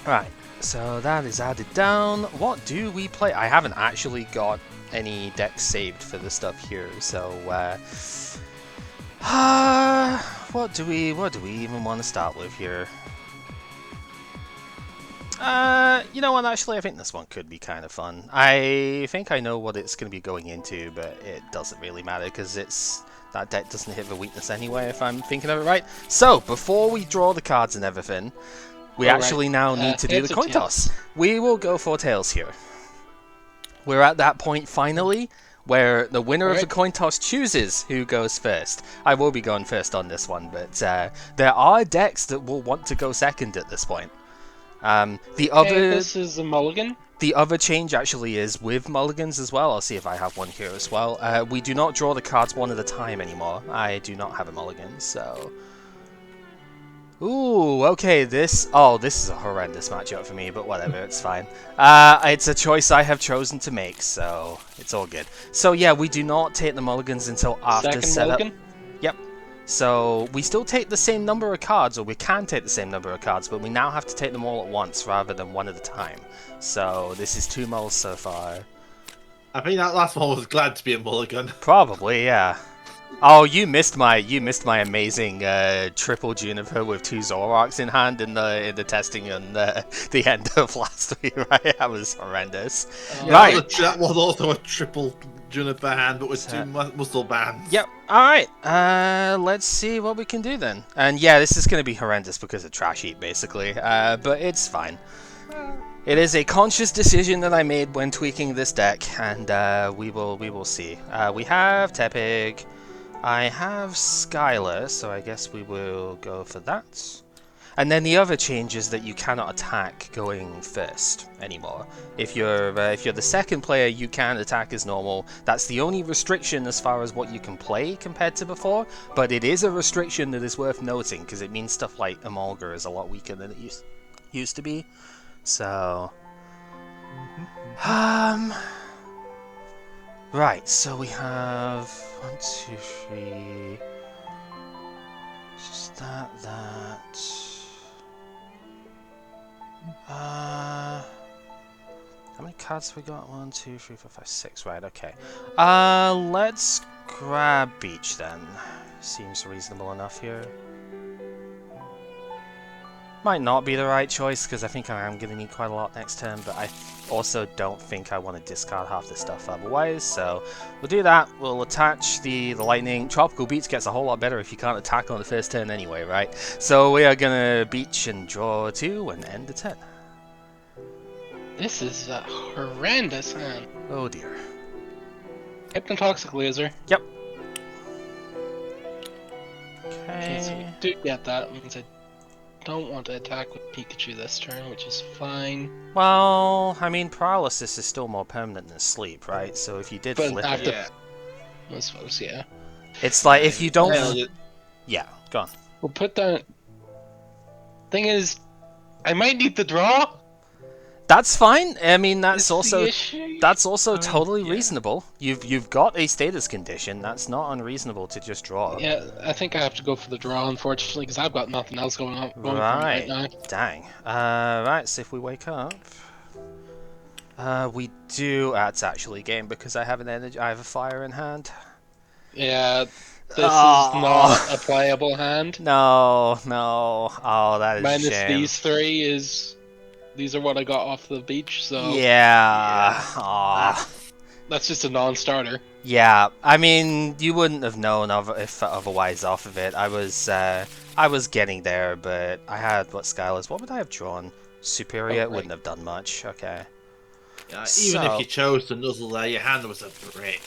Right, so that is added down. What do we play? I haven't actually got any decks saved for the stuff here, so what do we even want to start with here? You know what, actually I think this one could be kind of fun. I think I know what it's going to be going into, but it doesn't really matter because that deck doesn't hit the weakness anyway, if I'm thinking of it right. So, before we draw the cards and everything, we actually now need to do the coin toss. We will go for tails here. We're at that point finally where the winner of the coin toss chooses who goes first. I will be going first on this one, but there are decks that will want to go second at this point. This is a mulligan. The other change actually is with mulligans as well. I'll see if I have one here as well. We do not draw the cards one at a time anymore. I do not have a mulligan, so... Ooh, okay, this is a horrendous matchup for me, but whatever, it's fine. It's a choice I have chosen to make, so it's all good. So yeah, we do not take the mulligans until after setup. Mulligan? Yep. So we still take the same number of cards, or we can take the same number of cards, but we now have to take them all at once rather than one at a time. So this is 2 mulls so far. I think that last one was glad to be a mulligan. Probably, yeah. Oh, you missed my amazing triple Juniper with 2 Zoroarks in hand in the testing and the end of last week, right? That was horrendous. Yeah, right. That was also a triple Juniper hand, but with 2 muscle bands. Yep. All right. Let's see what we can do then. And yeah, this is going to be horrendous because of Trash Heap, basically. But it's fine. It is a conscious decision that I made when tweaking this deck, and we will see. We have Tepig. I have Skylar, so I guess we will go for that. And then the other change is that you cannot attack going first anymore. If you're the second player, you can attack as normal. That's the only restriction as far as what you can play compared to before. But it is a restriction that is worth noting because it means stuff like Emolga is a lot weaker than it used to be. So, right. So we have 1, 2, 3. Just that. How many cards have we got? 1, 2, 3, 4, 5, 6. Right, okay. Let's grab Beach then. Seems reasonable enough here. Might not be the right choice because I think I am going to need quite a lot next turn, but I also don't think I want to discard half this stuff otherwise, so we'll do that. We'll attach the lightning. Tropical Beach gets a whole lot better if you can't attack on the first turn anyway, right? So we are going to Beach and draw 2 and end the turn. This is a horrendous hand. Oh dear. Hypnotoxic Laser. Yep. Okay, so we do get that. Means I don't want to attack with Pikachu this turn, which is fine. Well, I mean, paralysis is still more permanent than sleep, right? So if you did flip it... Yeah. I suppose, yeah. It's like, if you don't... Yeah, go on. We'll put that... Thing is, I might need the draw. That's fine. I mean, that's also I mean, totally reasonable. You've got a status condition. That's not unreasonable to just draw. Yeah, I think I have to go for the draw, unfortunately, because I've got nothing else going on Right. now. Dang. Right. So if we wake up, we do. That's actually a game because I have an energy. I have a fire in hand. Yeah. This is not a playable hand. No. Oh, that is Minus a shame. these 3 these are what I got off the beach, so... Yeah. That's just a non-starter. Yeah. I mean, you wouldn't have known if otherwise off of it. I was getting there, but I had Skylar's. What would I have drawn? Superior wouldn't have done much. Okay. Yeah, even if you chose to nuzzle there, your hand was a brick.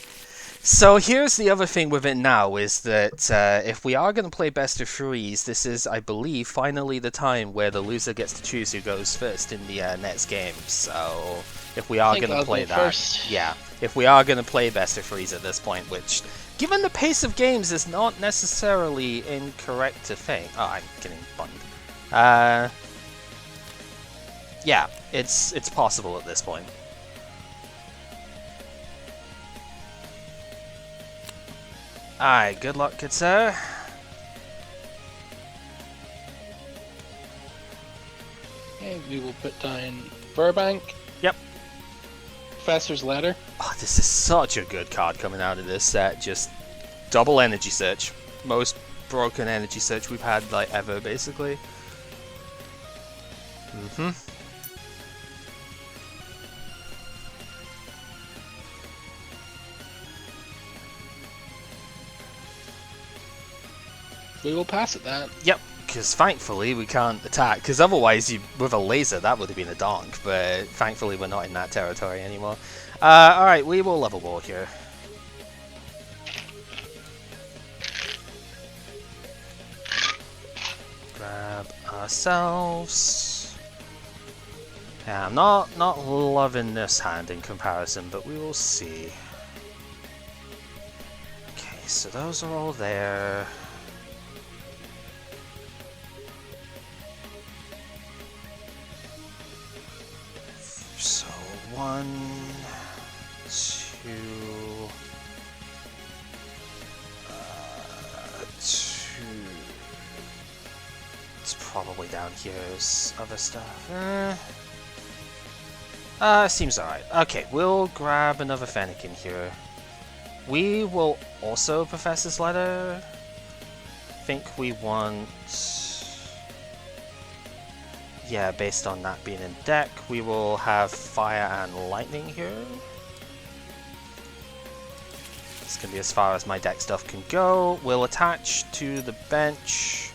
So here's the other thing with it now is that if we are going to play best of threes, this is, I believe, finally the time where the loser gets to choose who goes first in the next game. So if we are going to play that, first. yeah, if we are going to play best of threes at this point, which, given the pace of games, is not necessarily incorrect to think. Oh, I'm getting bummed. Yeah, it's possible at this point. Alright, good luck, good sir. Okay, we will put down Burbank. Yep. Professor's Letter. Oh, this is such a good card coming out of this set. Just double energy search. Most broken energy search we've had like ever, basically. We will pass it that. Yep, because thankfully we can't attack, because otherwise with a laser that would have been a donk, but thankfully we're not in that territory anymore. Alright, we will level war here. Grab ourselves. Yeah, I'm not loving this hand in comparison, but we will see. Okay, so those are all there. So 1, 2, 2. It's probably down here is other stuff. Seems alright. Okay, we'll grab another Fennekin here. We will also Professor's Letter. I think we want... Yeah, based on that being in deck, we will have Fire and Lightning here. It's going to be as far as my deck stuff can go. We'll attach to the bench.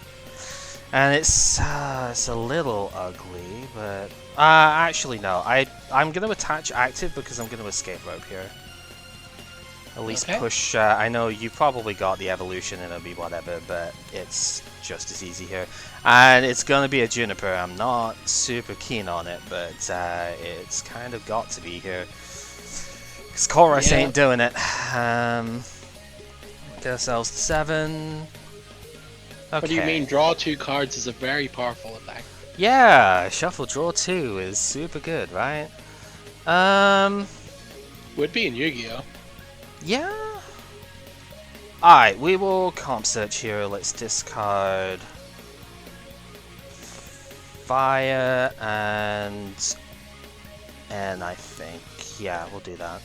And it's a little ugly, but... actually no, I'm going to attach active because I'm going to escape rope here. At least push... I know you probably got the evolution and it'll be whatever, but it's just as easy here. And it's going to be a Juniper. I'm not super keen on it, but it's kind of got to be here. Because Chorus ain't doing it. Get ourselves 7. Okay. What do you mean? Draw 2 cards is a very powerful effect. Yeah, shuffle draw 2 is super good, right? Would be in Yu-Gi-Oh! Yeah. Alright, we will comp search here. Let's discard Fire and I think, yeah, we'll do that.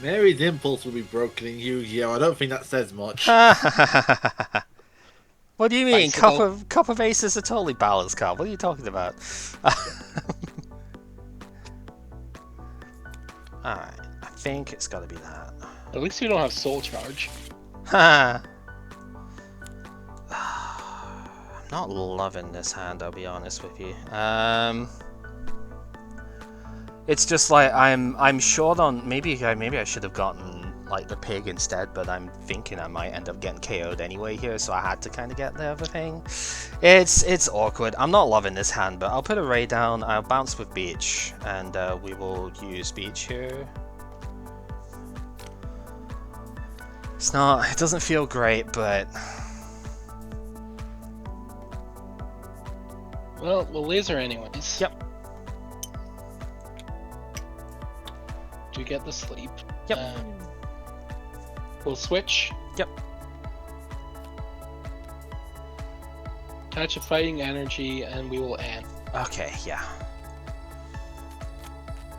Mary's Impulse will be broken in Yu-Gi-Oh! I don't think that says much. What do you mean? Cup of Ace is a totally balanced card. What are you talking about? Alright, I think it's gotta be that. At least you don't have Soul Charge. I'm not loving this hand, I'll be honest with you. It's just like I'm short on maybe I should have gotten like the pig instead, but I'm thinking I might end up getting KO'd anyway here, so I had to kind of get the other thing. It's awkward. I'm not loving this hand, but I'll put a Ray down. I'll bounce with Beach, and we will use Beach here. It doesn't feel great, but well, we'll laser anyways. Yep. Do you get the sleep? Yep. We'll switch. Yep. Attach a fighting energy, and we will end. Okay, yeah.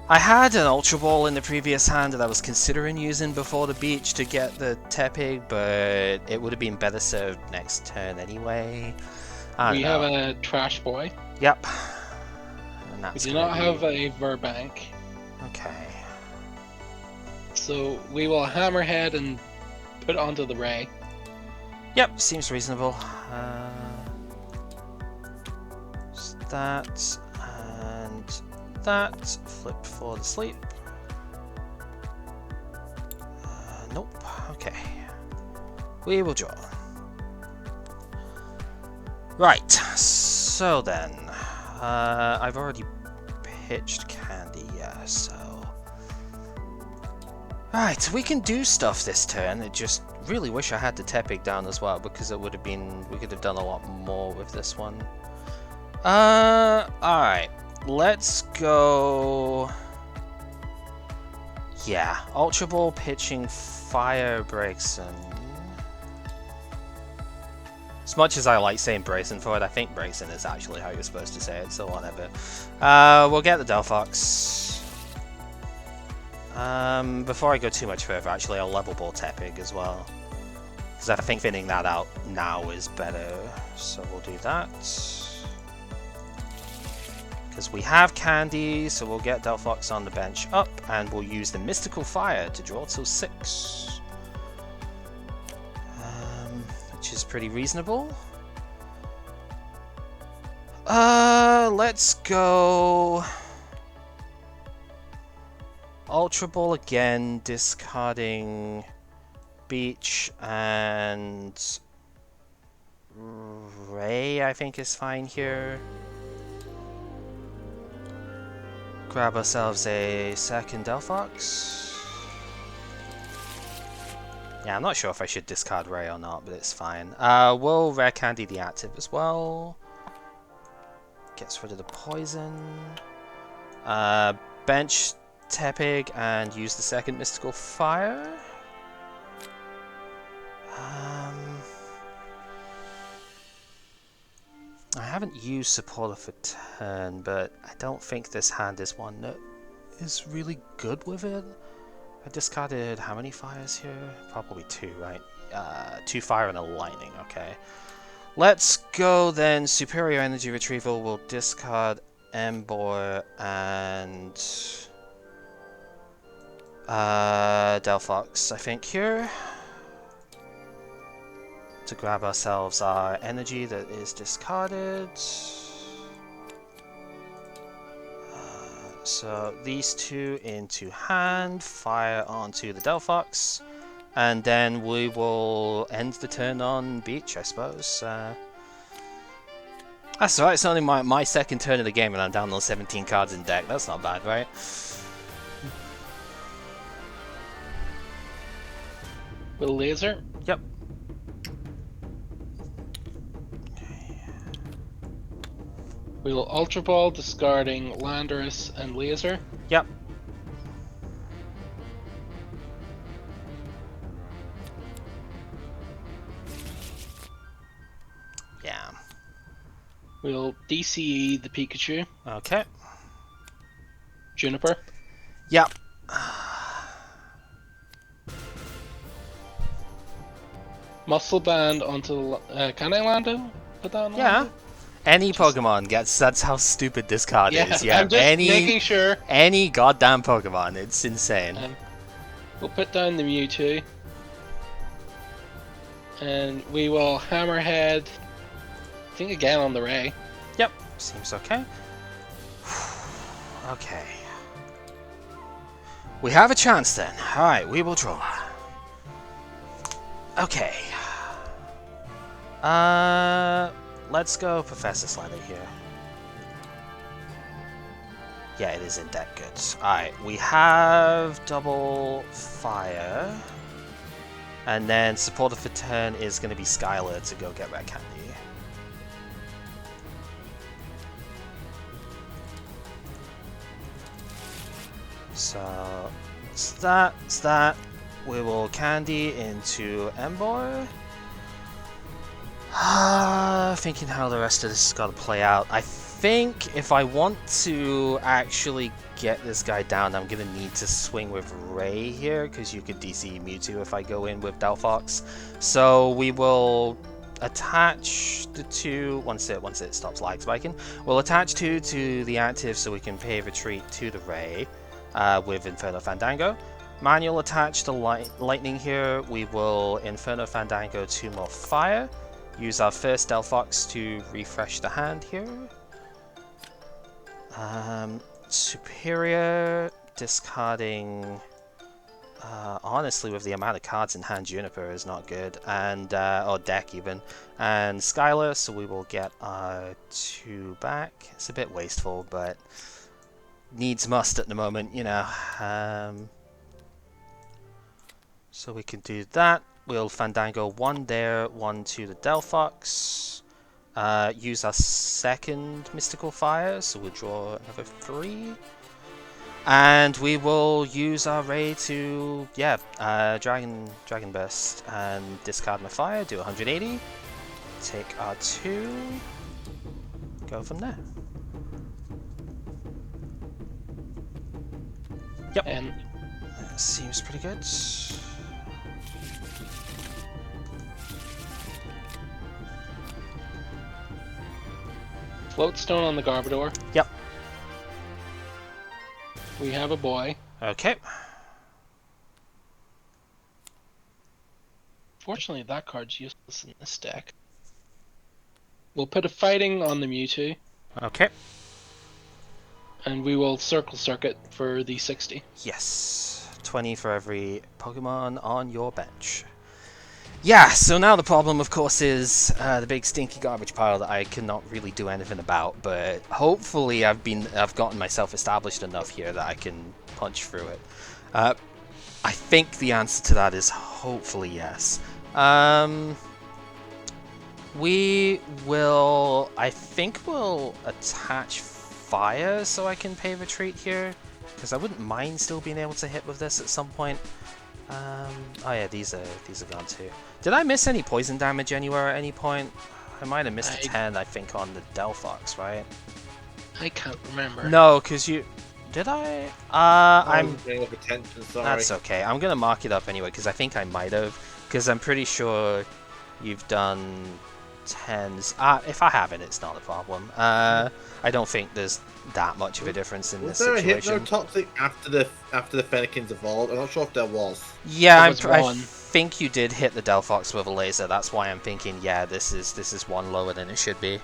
I had an Ultra Ball in the previous hand that I was considering using before the beach to get the Tepig, but it would have been better served next turn anyway. We have a Trash Boy. Yep. And We that's do not have a Verbank. Okay. So we will Hammerhead and put it onto the Ray. Yep, seems reasonable. That and that. Flip for the sleep. Nope. Okay. We will draw. Right. So then, I've already pitched Candy, yeah. So, right, we can do stuff this turn. I just really wish I had the Tepig down as well, because it would have been, we could have done a lot more with this one. Alright, let's go. Yeah, Ultra Ball pitching Fire Breaks and As much as I like saying Bracing for it, I think Bracing is actually how you're supposed to say it, so whatever. We'll get the Delphox. Before I go too much further, actually, I'll level ball Tepig as well. Because I think thinning that out now is better. So we'll do that. Because we have Candy, so we'll get Delphox on the bench up, and we'll use the Mystical Fire to draw till 6. Which is pretty reasonable. Let's go Ultra Ball again, discarding Beach, and Ray I think is fine here. Grab ourselves a second Delphox. Yeah, I'm not sure if I should discard Ray or not, but it's fine. We'll Rare Candy the active as well. Gets rid of the poison. Bench Tepig and use the second Mystical Fire. I haven't used Supporter for turn, but I don't think this hand is one that is really good with it. I discarded how many fires here? Probably 2, right? 2 fire and a lightning, okay. Let's go then. Superior Energy Retrieval will discard Embor and Delphox, I think, here. To grab ourselves our energy that is discarded. So these 2 into hand, fire onto the Delphox, and then we will end the turn on Beach, I suppose. That's right, it's only my second turn of the game and I'm down on 17 cards in deck. That's not bad, right? With a laser? Yep. We'll Ultra Ball, discarding Landorus and Laser. Yep. Yeah. We'll DCE the Pikachu. Okay. Juniper. Yep. Muscle Band onto the... can I Lando? Put that on Yeah. Lando? Any Pokemon gets... That's how stupid this card is. Yeah, I'm just making sure. Any goddamn Pokemon. It's insane. We'll put down the Mewtwo. And we will Hammerhead. I think again on the Ray. Yep. Seems okay. Okay. We have a chance then. Alright, we will draw. Okay. Let's go Professor Slider here. Yeah, it is in deck goods. Alright, we have double fire. And then supporter for turn is going to be Skylar to go get Red Candy. So, it's that. We will Candy into Embor. Thinking how the rest of this has got to play out. I think if I want to actually get this guy down, I'm going to need to swing with Ray here, because you could DC Mewtwo if I go in with Delphox. So we will attach the 2, once it stops lag spiking, we'll attach 2 to the active so we can pay retreat to the Ray with Inferno Fandango. Manual attach the lightning here, we will Inferno Fandango 2 more fire. Use our first Delphox to refresh the hand here. Superior, discarding... honestly, with the amount of cards in hand, Juniper is not good. And, or deck even. And Skylar, so we will get our 2 back. It's a bit wasteful, but needs must at the moment, you know. So we can do that. We'll Fandango 1 there, 1 to the Delphox. Use our second Mystical Fire, so we'll draw another 3. And we will use our Ray to, Dragon Burst and discard my fire, do 180. take our 2, go from there. Yep. And That seems pretty good. Floatstone on the Garbodor. Yep. We have a boy. Okay. Fortunately, that card's useless in this deck. We'll put a fighting on the Mewtwo, Okay. and we will circle circuit for the 60. Yes. 20 for every Pokemon on your bench. Yeah, so now the problem, of course, is the big stinky garbage pile that I cannot really do anything about, but hopefully I've gotten myself established enough here that I can punch through it. I think the answer to that is hopefully yes. We will, I think we'll attach fire so I can pay retreat here, because I wouldn't mind still being able to hit with this at some point. Oh yeah, these are gone too. Did I miss any poison damage anywhere at any point? I might have missed a 10, I think, on the Delphox, right? I can't remember. No, because you... Did I? I'm... paying up attention, sorry. That's okay. I'm going to mark it up anyway, because I think I might have. Because I'm pretty sure you've done 10s. If I haven't, it's not a problem. I don't think there's that much of a difference in this Was there situation. a Hypnotoxic after the Fennekins evolved? I'm not sure if there was. Yeah, I I think you did hit the Delphox with a laser. That's why I'm thinking, yeah, this is one lower than it should be.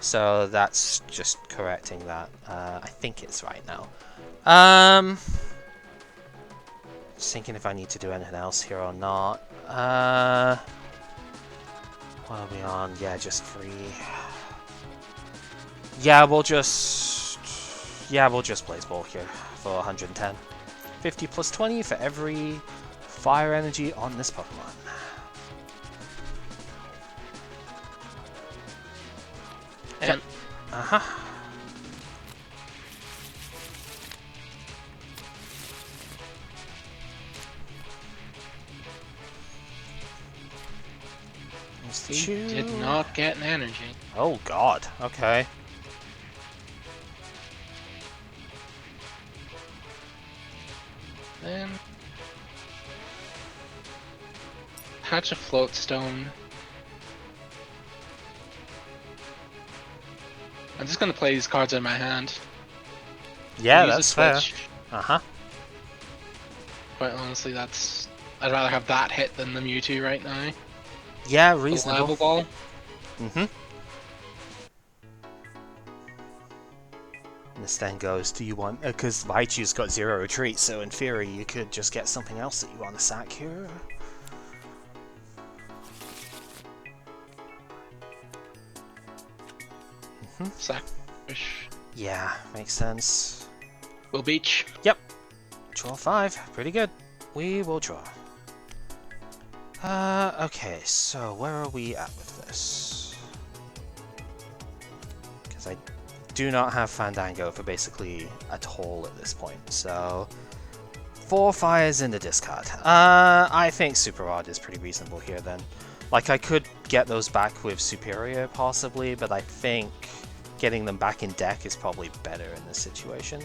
So that's just correcting that. I think it's right now. Just thinking if I need to do anything else here or not. What are we on? Yeah, just 3. Yeah, we'll just Blaze Ball here for 110. 50 plus 20 for every fire energy on this Pokemon. And he did not get an energy. Oh god, okay. Then hatch a Floatstone. I'm just gonna play these cards in my hand. Yeah, Use a that's fair. switch. Uh-huh. Quite honestly, I'd rather have that hit than the Mewtwo right now. Yeah, The reasonable. level ball. Mm-hmm. This then goes, do you want... Because Raichu's got 0 retreat, so in theory you could just get something else that you want to sack here. Sack. Fish. Yeah, makes sense. Will beach. Yep. Draw 5. Pretty good. We will draw. Okay, so where are we at with this? Because I do not have Fandango for basically at all at this point, so 4 fires in the discard. I think Super Rod is pretty reasonable here then. Like, I could get those back with Superior possibly, but I think getting them back in deck is probably better in this situation.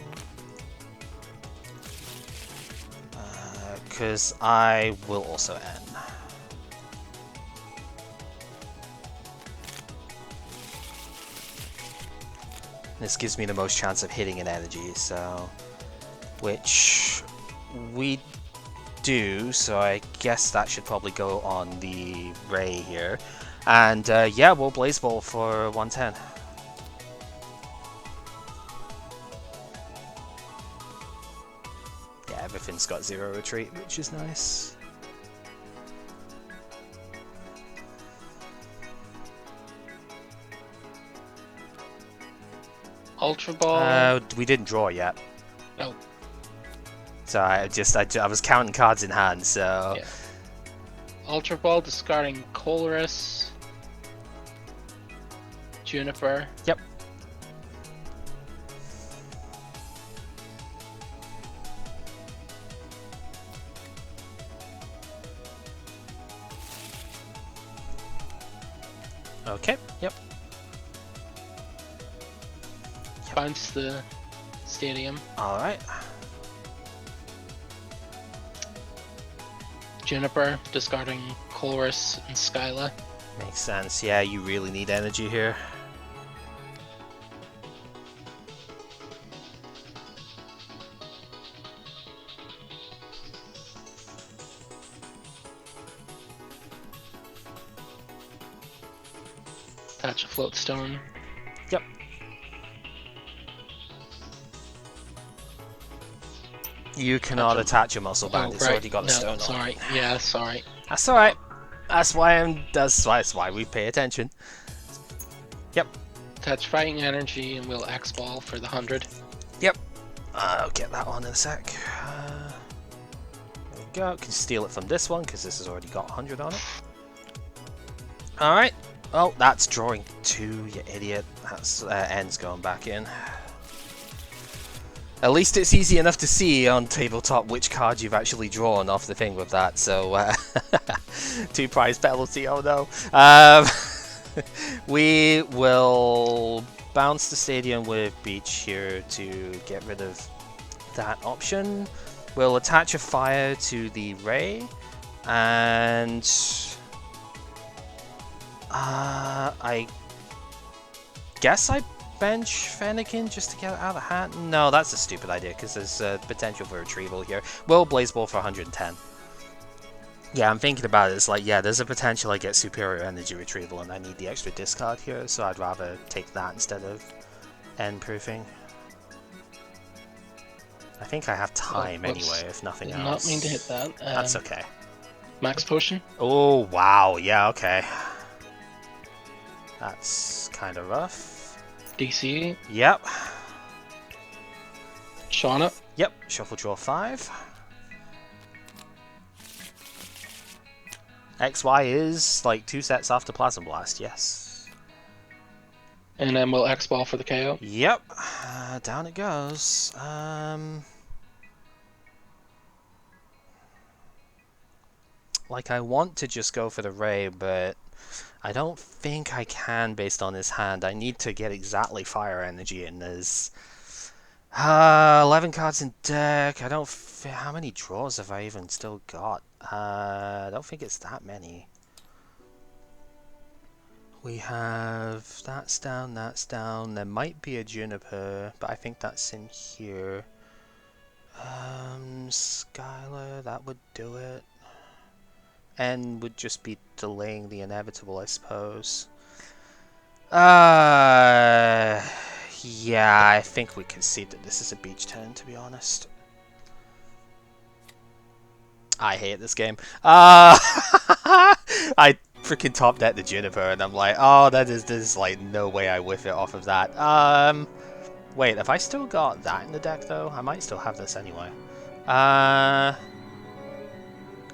Because I will also end. This gives me the most chance of hitting an energy, so... Which we do, so I guess that should probably go on the Ray here. And yeah, we'll Blaze Ball for 110. Yeah, everything's got 0 retreat, which is nice. Ultra Ball. We didn't draw yet. Oh. So I was counting cards in hand, so... Yeah. Ultra Ball, discarding Colress. Juniper. Yep. Yep. Bounce the stadium. Alright. Juniper, discarding Chorus and Skyla. Makes sense. Yeah, you really need energy here. Attach a float stone. Yep. You cannot attach a muscle band. It's already got a stone on. Sorry. Yeah, sorry. That's alright. That's why we pay attention. Yep. Attach fighting energy and we'll X-ball for the 100. Yep. I'll get that one in a sec. There we go. Can steal it from this one because this has already got 100 on it. Alright. Oh, that's drawing 2, you idiot. That's ends going back in. At least it's easy enough to see on tabletop which cards you've actually drawn off the thing with that, so 2 prize penalty, oh no. We will bounce the stadium with Beach here to get rid of that option. We'll attach a fire to the Ray, and I guess I bench Fennekin just to get it out of the hat. No, that's a stupid idea because there's potential for retrieval here. We'll Blaze Ball for 110. Yeah, I'm thinking about it. It's like, yeah, there's a potential I get superior energy retrieval and I need the extra discard here, so I'd rather take that instead of end proofing. I think I have time anyway, if nothing else. Not mean to hit that. That's okay. Max Potion. Oh, wow. Yeah, okay. That's kind of rough. DC. Yep. Shauna. Yep. Shuffle draw 5. XY is like 2 sets after Plasma Blast, yes. And then we'll X-ball for the KO. Yep. Down it goes. Like, I want to just go for the Ray, but I don't think I can based on his hand. I need to get exactly fire energy in. There's 11 cards in deck. I don't. How many draws have I even still got? I don't think it's that many. We have that's down, that's down. There might be a Juniper, but I think that's in here. Skylar, that would do it. N would just be delaying the inevitable, I suppose. Yeah, I think we concede that this is a beach turn, to be honest. I hate this game. I freaking top deck the Juniper, and I'm like, oh, there's like no way I whiff it off of that. Wait, have I still got that in the deck though? I might still have this anyway.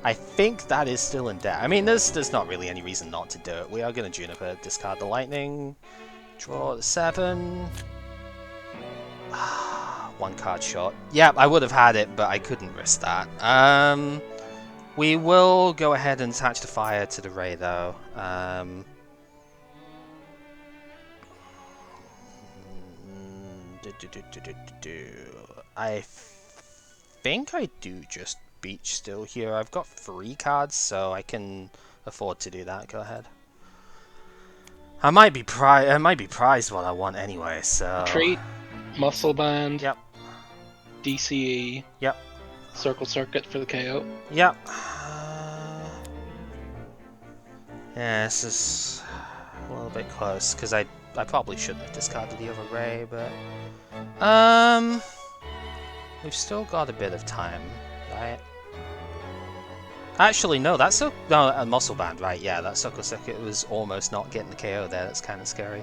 I think that is still in deck. I mean, there's not really any reason not to do it. We are going to Juniper, discard the Lightning, draw the 7. 1 card shot. Yeah, I would have had it, but I couldn't risk that. We will go ahead and attach the fire to the Ray, though. I think I do just beach still here. I've got 3 cards, so I can afford to do that. Go ahead. I might be prized what I want anyway, so... Retreat, Muscle Band, Yep. DCE, Yep. Circle Circuit for the KO. Yep. Yeah, this is a little bit close, because I probably shouldn't have discarded the other Ray, but... We've still got a bit of time, right? Actually, no, that's a muscle band, right? Yeah, that Circle Circuit was almost not getting the KO there. That's kind of scary.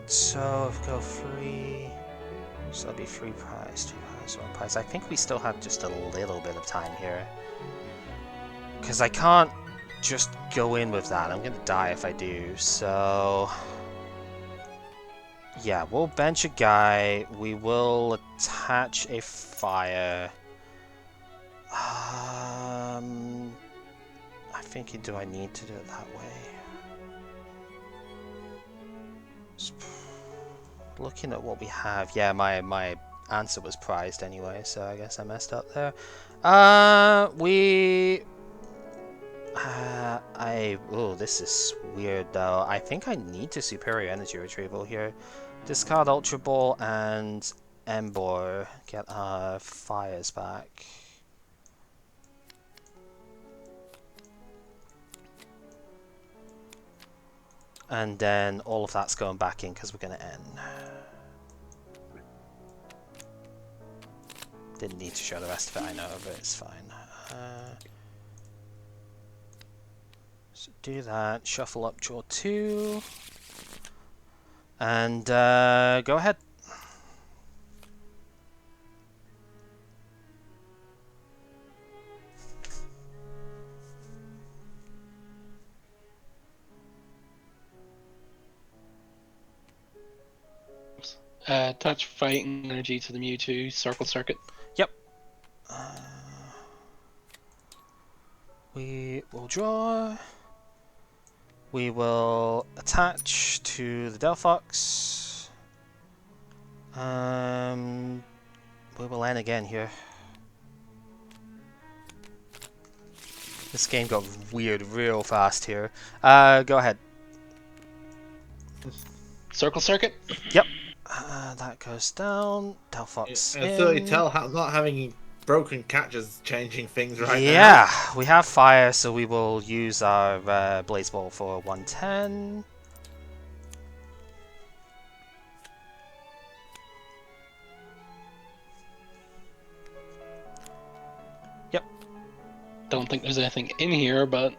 So if we go 3, so that'll be 3 prize, 2 prize, 1 prize. I think we still have just a little bit of time here, because I can't just go in with that. I'm gonna die if I do. So yeah, we'll bench a guy. We will attach a fire. I thinking, do I need to do it that way? Looking at what we have, yeah, my answer was prized anyway, so I guess I messed up there. Oh, this is weird though. I think I need to Superior Energy Retrieval here. Discard Ultra Ball and Embor. Get our fires back. And then all of that's going back in because we're going to end. Didn't need to show the rest of it, I know, but it's fine. So do that, shuffle up, draw 2. And go ahead. Attach fighting energy to the Mewtwo circle circuit. Yep. We will draw. We will attach to the Delphox. We will end again here. This game got weird real fast here. Go ahead. Circle circuit? Yep. That goes down. Delphox in. So you tell not having broken catches changing things right now. Yeah, we have fire, so we will use our Blaze Ball for 110. Yep. Don't think there's anything in here, but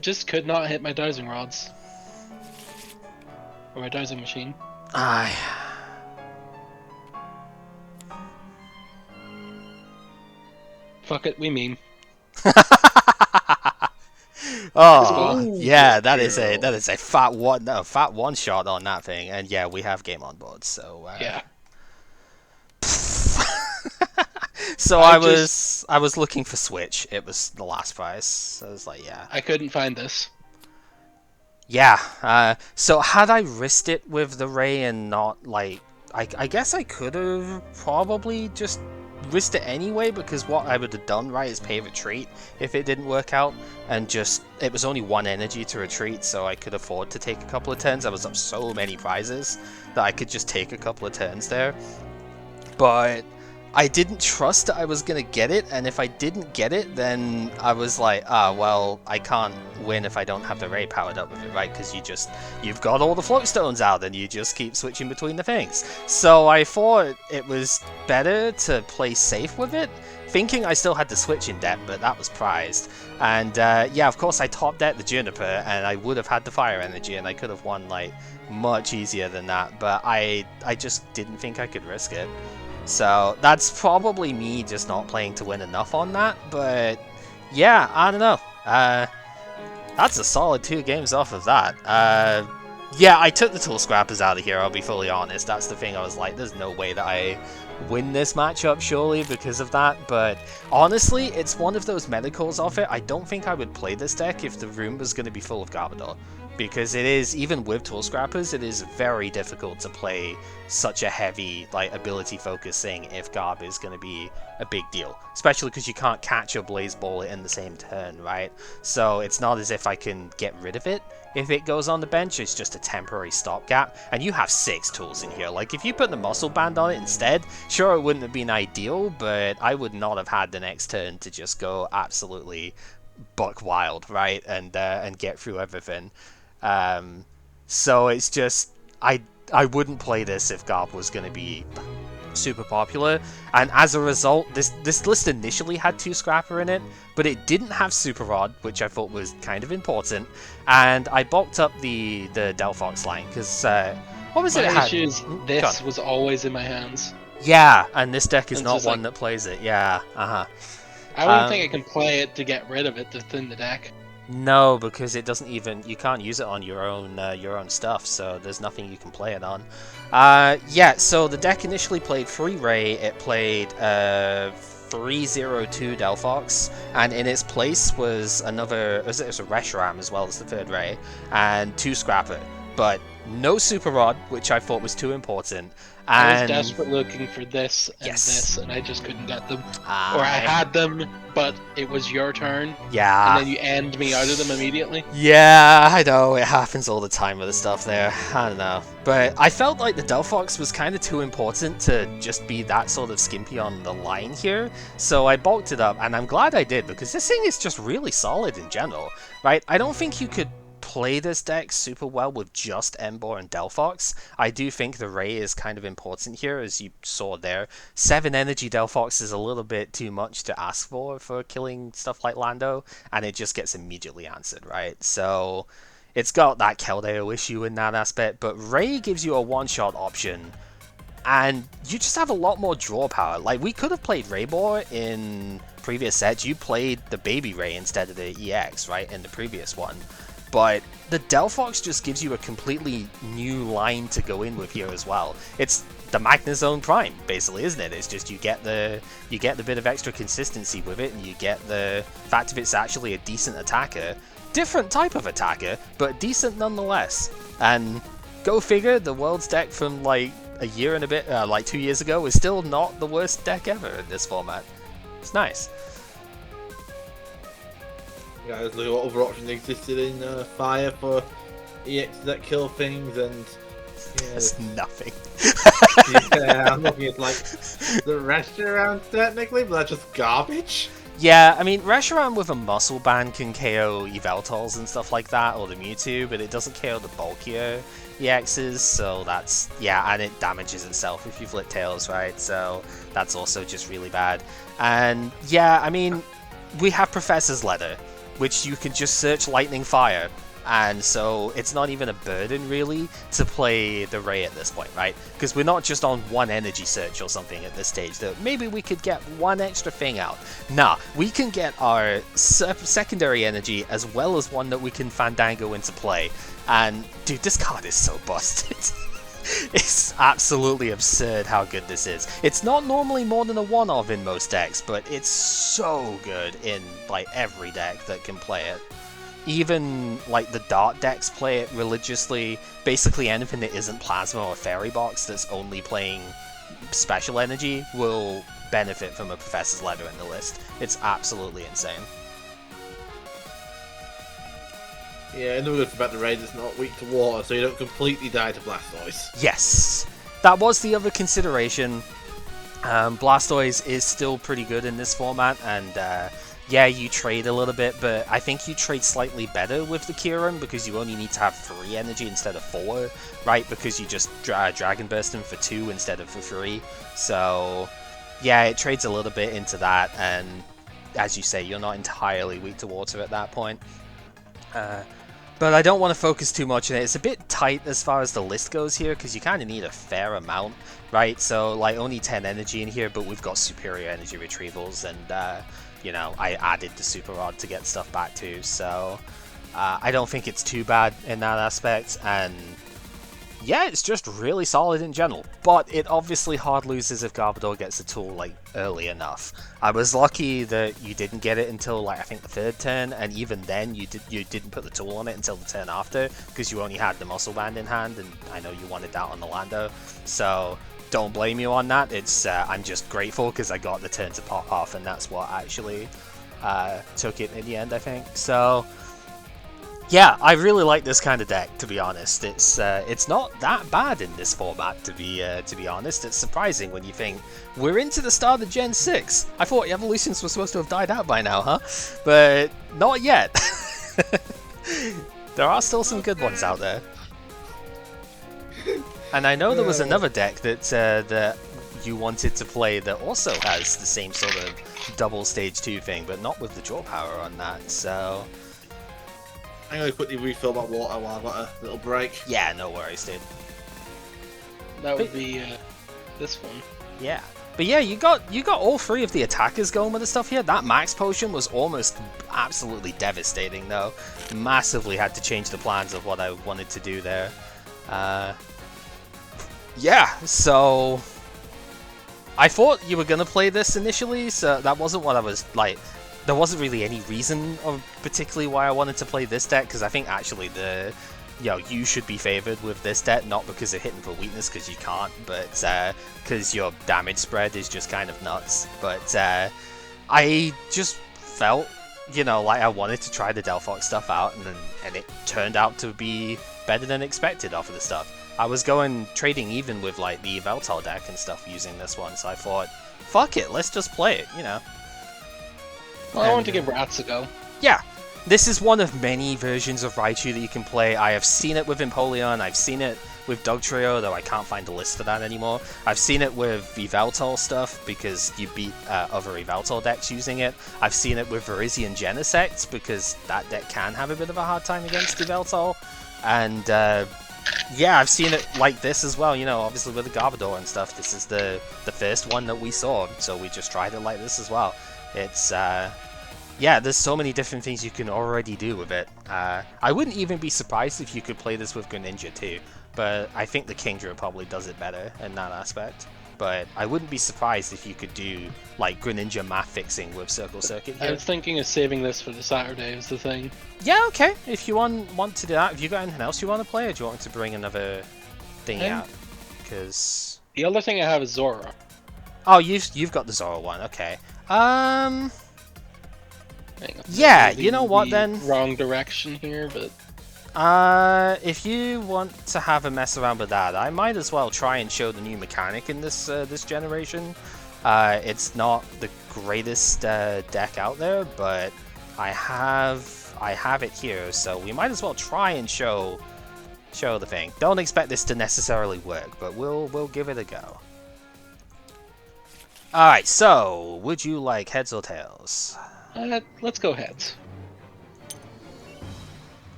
just could not hit my dowsing rods. Or my dowsing machine. Aye. Fuck it, we meme. Oh yeah, that is a fat one shot on that thing, and yeah, we have game on board. So yeah. So I was looking for Switch. It was the last prize. So I was like, yeah. I couldn't find this. Yeah. So had I risked it with the Ray and not like, I guess I could have probably just risked it anyway, because what I would have done, right, is pay retreat if it didn't work out, and just, it was only 1 energy to retreat, so I could afford to take a couple of turns. I was up so many prizes that I could just take a couple of turns there. But I didn't trust that I was going to get it, and if I didn't get it, then I was like, well, I can't win if I don't have the Ray powered up with it, right? Because you've got all the float stones out, and you just keep switching between the things. So I thought it was better to play safe with it, thinking I still had the switch in debt, but that was prized. And yeah, of course I top decked the Juniper, and I would have had the fire energy, and I could have won like much easier than that, but I just didn't think I could risk it. So that's probably me just not playing to win enough on that, but yeah, I don't know. That's a solid 2 games off of that. Yeah, I took the Tool Scrappers out of here, I'll be fully honest. That's the thing, I was like, there's no way that I win this matchup, surely, because of that. But honestly, it's one of those medicals off it. I don't think I would play this deck if the room was going to be full of Garbodor. Because it is, even with Tool Scrappers, it is very difficult to play such a heavy, like, ability focus thing if Garb is going to be a big deal. Especially because you can't catch a Blaze Ball in the same turn, right? So it's not as if I can get rid of it if it goes on the bench. It's just a temporary stopgap. And you have 6 tools in here. Like, if you put the Muscle Band on it instead, sure, it wouldn't have been ideal, but I would not have had the next turn to just go absolutely buck wild, right? And get through everything. So it's just, I wouldn't play this if Garb was going to be super popular, and as a result, this list initially had 2 Scrapper in it, but it didn't have Super Rod, which I thought was kind of important, and I bulked up the Delphox line, because, what was it? My issue is this was always in my hands. Yeah, and this deck is not one that plays it, yeah, I don't think I can play it to get rid of it to thin the deck. No, because it doesn't even, you can't use it on your own stuff, so there's nothing you can play it on. Yeah, so the deck initially played 3 Ray, it played 302 Delphox, and in its place was another, it was a Reshiram as well as the third Ray, and 2 Scrapper, but no Super Rod, which I thought was too important. I was And desperate looking for this and yes, this, and I just couldn't get them. Or I had them, but it was your turn, yeah, and then you end me out of them immediately. yeah, I know, it happens all the time with the stuff there. I don't know, but I felt like the Delphox was kind of too important to just be that sort of skimpy on the line here, so I bulked it up, and I'm glad I did, because this thing is just really solid in general, right? I don't think you could play this deck super well with just Emboar and Delphox. I do think the Ray is kind of important here, as you saw there. 7 energy Delphox is a little bit too much to ask for killing stuff like Lando, and it just gets immediately answered, right? So it's got that Keldeo issue in that aspect, but Ray gives you a one-shot option, and you just have a lot more draw power. Like, we could have played Rayboar in previous sets. You played the Baby Ray instead of the EX, right, in the previous one. But the Delphox just gives you a completely new line to go in with here as well. It's the Magnezone Prime, basically, isn't it? It's just you get the bit of extra consistency with it, and you get the fact if it's actually a decent attacker. Different type of attacker, but decent nonetheless. And go figure, the World's deck from like a year and a bit, like 2 years ago, is still not the worst deck ever in this format. It's nice. Yeah, there's like what other options existed in Fire for EX that kill things, and yeah, There's nothing. yeah, I'm looking at like the restaurant technically, but that's just garbage. Yeah, I mean, Reshiram with a Muscle Band can KO Yveltals and stuff like that, or the Mewtwo, but it doesn't KO the bulkier EXs, so that's, yeah, and it damages itself if you've lit Tails, right? So that's also just really bad. And yeah, I mean, we have Professor's Letter, which you can just search Lightning Fire, and so it's not even a burden really to play the Ray at this point, right? Because we're not just on one energy search or something at this stage that maybe we could get one extra thing out. Nah, we can get our secondary energy as well as one that we can Fandango into play, and dude, this card is so busted. It's absolutely absurd how good this is. It's not normally more than a one-of in most decks, but it's so good in like every deck that can play it. Even like the Dart decks play it religiously. Basically anything that isn't Plasma or Fairy Box that's only playing special energy will benefit from a Professor's Letter in the list. It's absolutely insane. Yeah, another good thing about the raid, it's not weak to water, so you don't completely die to Blastoise. Yes, that was the other consideration. Blastoise is still pretty good in this format, and yeah, you trade a little bit, but I think you trade slightly better with the Kieran because you only need to have 3 energy instead of 4, right? Because you just Dragon Burst him for 2 instead of for 3. So yeah, it trades a little bit into that, and as you say, you're not entirely weak to water at that point. But I don't want to focus too much on it. It's a bit tight as far as the list goes here, because you kind of need a fair amount, right? So, like, only 10 energy in here, but we've got superior energy retrievals, and, you know, I added the Super Rod to get stuff back too, so I don't think it's too bad in that aspect, and yeah, it's just really solid in general, but it obviously hard loses if Garbodor gets the tool, like, early enough. I was lucky that you didn't get it until, like, I think the 3rd turn, and even then you didn't put the tool on it until the turn after, because you only had the Muscle Band in hand, and I know you wanted that on the Lando, so don't blame you on that. It's I'm just grateful because I got the turn to pop off, and that's what actually took it in the end, I think. So yeah, I really like this kind of deck, to be honest. It's not that bad in this format, to be honest. It's surprising when you think we're into the start of Gen 6. I thought Evolutions were supposed to have died out by now, huh? But not yet. There are still some good ones out there. And I know there was another deck that you wanted to play that also has the same sort of double stage 2 thing, but not with the draw power on that, so I'm going to quickly refill my water while I've got a little break. yeah, no worries, dude. That would be this one. Yeah. But yeah, you got all 3 of the attackers going with the stuff here. That max potion was almost absolutely devastating, though. Massively had to change the plans of what I wanted to do there. Yeah, so I thought you were gonna play this initially, so that wasn't what I was like. There wasn't really any reason, or particularly why I wanted to play this deck, because I think actually you should be favored with this deck, not because of hitting for weakness, because you can't, but because your damage spread is just kind of nuts. But I just felt, like I wanted to try the Delphox stuff out, and it turned out to be better than expected off of the stuff. I was trading even with like the Yveltal deck and stuff using this one, so I thought, fuck it, let's just play it, Well, I want to give Rats a go. Yeah, this is one of many versions of Raichu that you can play. I have seen it with Empoleon, I've seen it with Dugtrio, though I can't find a list for that anymore. I've seen it with Yveltal stuff, because you beat other Yveltal decks using it. I've seen it with Virizion Genesect, because that deck can have a bit of a hard time against Yveltal. And yeah, I've seen it like this as well, obviously with the Garbodor and stuff. This is the first one that we saw, so we just tried it like this as well. It's, yeah, there's so many different things you can already do with it. I wouldn't even be surprised if you could play this with Greninja too, but I think the Kingdra probably does it better in that aspect. But I wouldn't be surprised if you could do, like, Greninja math fixing with Circle Circuit here. I was thinking of saving this for the Saturday, is the thing. Yeah, okay, if you want to do that. Have you got anything else you want to play, or do you want me to bring another thing out? Because... The other thing I have is Zoroark. Oh, you've got the Zoro one, okay. Yeah, you know what then? Wrong direction here, but... if you want to have a mess around with that, I might as well try and show the new mechanic in this this generation. It's not the greatest deck out there, but I have it here, so we might as well try and show the thing. Don't expect this to necessarily work, but we'll give it a go. Alright, so, would you like heads or tails? Let's go heads.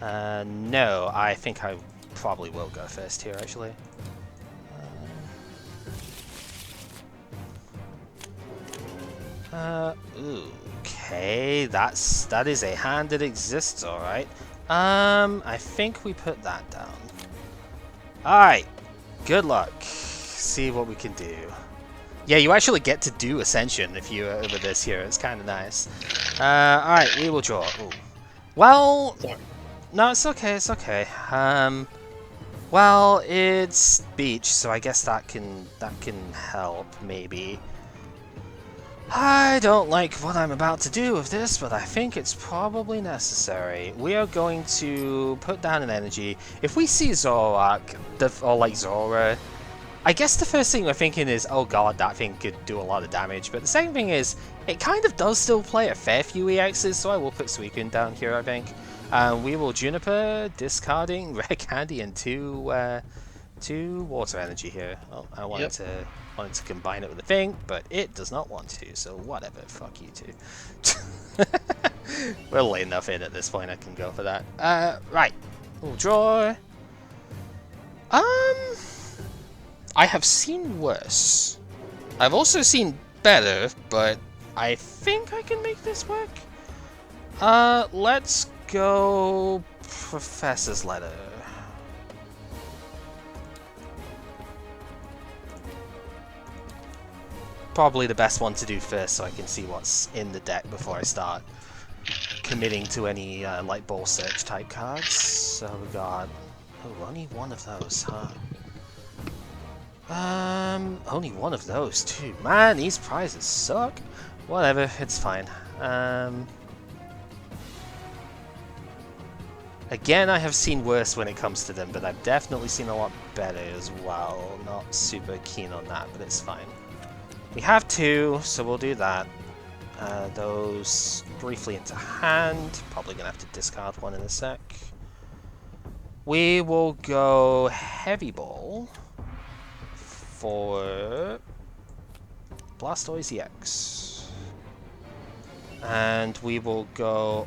No, I think I probably will go first here, actually. Okay, that is a hand that exists, alright. I think we put that down. Alright, good luck. See what we can do. Yeah, you actually get to do Ascension if you're over this here. It's kind of nice. Alright, we will draw. Ooh. Well, Sorry. No, it's okay, it's okay. Well, it's beach, so I guess that can help, maybe. I don't like what I'm about to do with this, but I think it's probably necessary. We are going to put down an energy. If we see Zoroark, or like Zora, I guess the first thing we're thinking is, oh god, that thing could do a lot of damage, but the second thing is, it kind of does still play a fair few EXs, so I will put Suicune down here, I think. We will Juniper, discarding Rare Candy and two Water Energy here. Oh, I wanted to combine it with a thing, but it does not want to, so whatever, fuck you two. We're late enough in at this point, I can go for that. Right, we'll draw. I have seen worse. I've also seen better, but I think I can make this work. Let's go Professor's Letter. Probably the best one to do first, so I can see what's in the deck before I start committing to any like ball search type cards. So we got only one of those, huh? Only one of those too. Man, these prizes suck. Whatever, it's fine. Again, I have seen worse when it comes to them, but I've definitely seen a lot better as well. Not super keen on that, but it's fine. We have two, so we'll do that. Those briefly into hand. Probably gonna have to discard one in a sec. We will go Heavy Ball for Blastoise EX. And we will go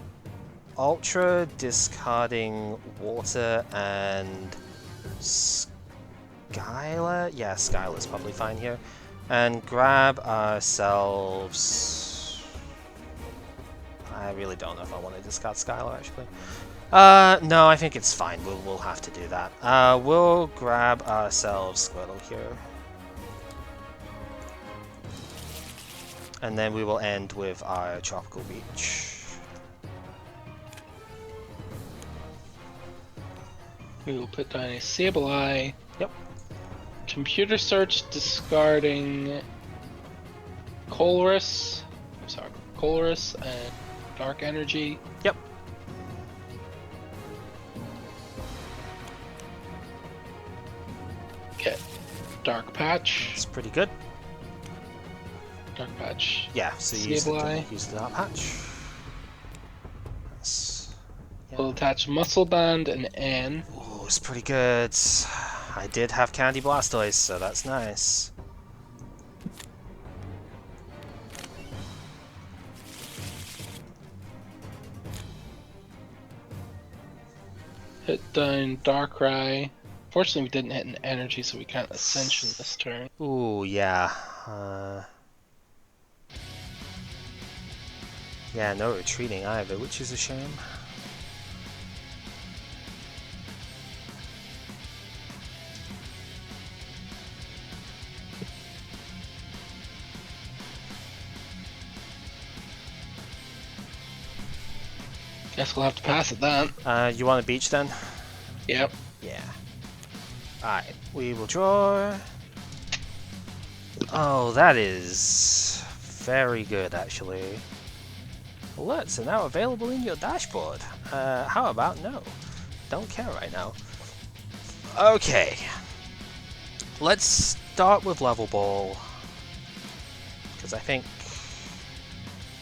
Ultra, discarding Water and Skylar. Yeah, Skylar's probably fine here. And grab ourselves... I really don't know if I want to discard Skylar, actually. No, I think it's fine. We'll have to do that. We'll grab ourselves Squirtle here. And then we will end with our Tropical Beach. We will put down a Sableye. Yep. Computer search discarding Colress. I'm sorry, Colress and Dark Energy. Yep. Get Dark Patch. It's pretty good. Dark Patch. Yeah, so use the Dark Patch. That's, yeah. We'll attach Muscle Band and N. Ooh, it's pretty good. I did have Candy Blastoise, so that's nice. Hit down Darkrai. Fortunately, we didn't hit an energy, so we can't Ascension this turn. Ooh, yeah. Yeah, no retreating either, which is a shame. Guess we'll have to pass it then. You want a beach then? Yep. Yeah. Alright, we will draw. Oh, that is very good, actually. Alerts are now available in your dashboard. How about no? Don't care right now. Okay. Let's start with Level Ball. Because I think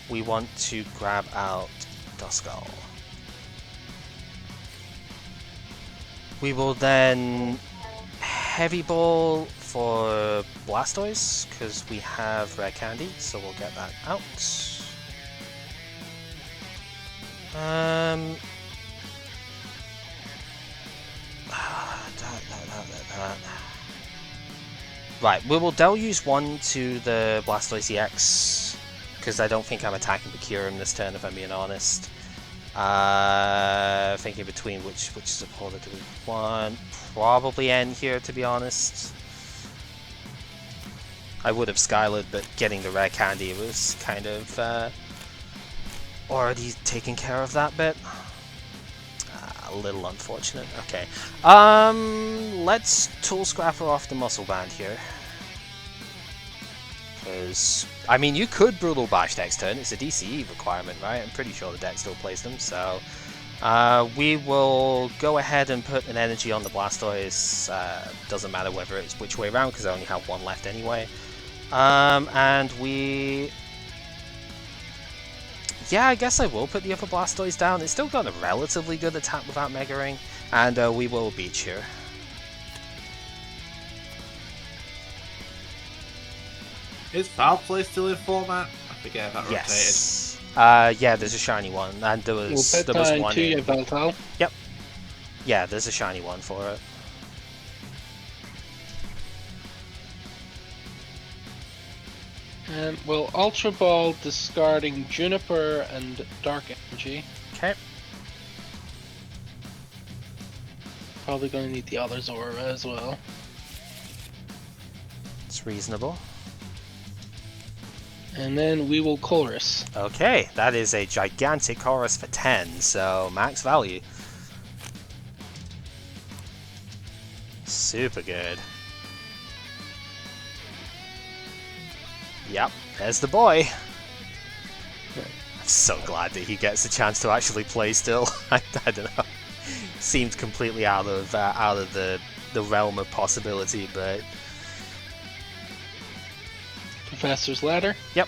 we want to grab out Duskull. We will then Heavy Ball for Blastoise, because we have Rare Candy, so we'll get that out. Right, we will Deluge 1 to the Blastoise EX, because I don't think I'm attacking Kyurem this turn, if I'm being honest. Thinking between which supporter do we want? Probably N here, to be honest. I would have Skylared, but getting the Rare Candy was kind of already taking care of that bit. A little unfortunate. Okay. Let's Tool Scrapper off the Muscle Band here. Because, I mean, you could Brutal Bash next turn. It's a DCE requirement, right? I'm pretty sure the deck still plays them. So, we will go ahead and put an energy on the Blastoise. Doesn't matter whether it's which way around, because I only have one left anyway. And we... Yeah, I guess I will put the other Blastoise down. It's still got a relatively good attack without Mega Ring. And we will Beach here. Is Foul Play still in format? I forget if that rotated. Yes. Yeah, there's a shiny one. And there was one to in... Yveltal. Yep. Yeah, there's a shiny one for it. And we'll Ultra Ball discarding Juniper and Dark Energy. Okay. Probably going to need the other Zora as well. It's reasonable. And then we will Chorus. Okay, that is a gigantic chorus for 10, so max value. Super good. Yep, there's the boy. I'm so glad that he gets a chance to actually play still. I don't know. Seemed completely out of the realm of possibility, but... Professor's Ladder. Yep.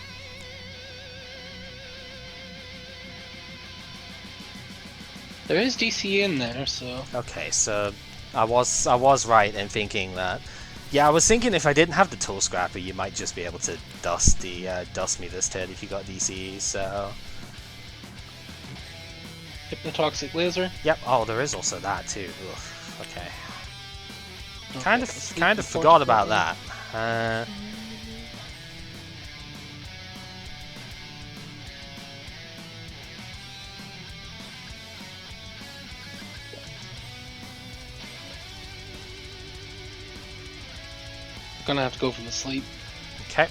There is DC in there, so... Okay, so I was right in thinking that... Yeah, I was thinking if I didn't have the Tool Scrapper, you might just be able to dust me this turn if you got DCE, so... Hypnotoxic Laser. Yep, oh, there is also that too. Ugh, okay. Okay. Kind of forgot about that. Gonna have to go for the sleep. Okay.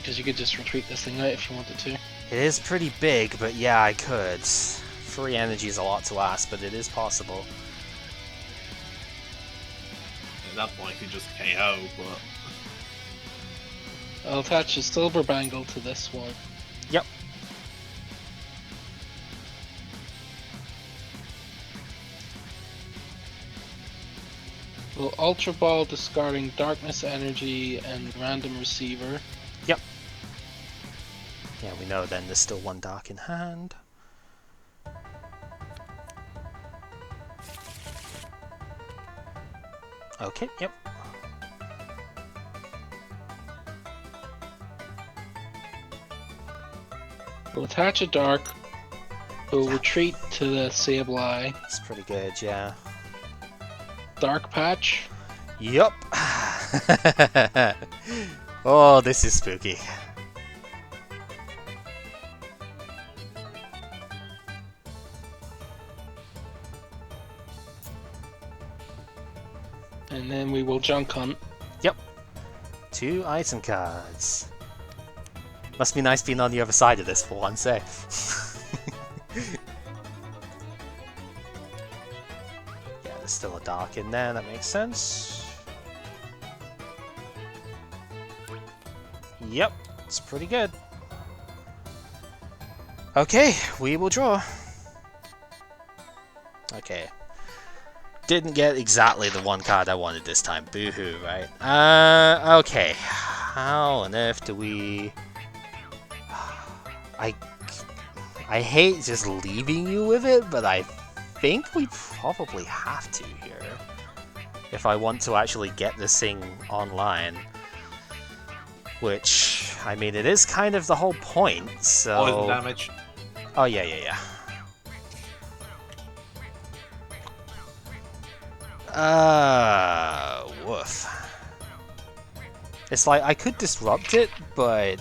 Because you could just retreat this thing out if you wanted to. It is pretty big, but yeah, I could. 3 energy is a lot to ask, but it is possible. At that point, you just KO, but... I'll attach a silver bangle to this one. Yep. We'll Ultra Ball, discarding Darkness Energy and Random Receiver. Yep. Yeah, we know then there's still 1 dark in hand. Okay, yep. We'll attach a dark. We'll retreat to the Sableye. It's pretty good, yeah. Dark Patch. Yup. Oh, this is spooky. And then we will Junk Hunt. Yep. 2 item cards. Must be nice being on the other side of this for once, eh? Yeah, there's still a dark in there, that makes sense. Yep, it's pretty good. Okay, we will draw. Okay. Didn't get exactly the 1 card I wanted this time. Boo-hoo, right? Okay. How on earth do we... I hate just leaving you with it, but I think we probably have to here. If I want to actually get this thing online. Which, I mean, it is kind of the whole point, so... Poison damage. Oh, yeah. Woof. It's like, I could disrupt it, but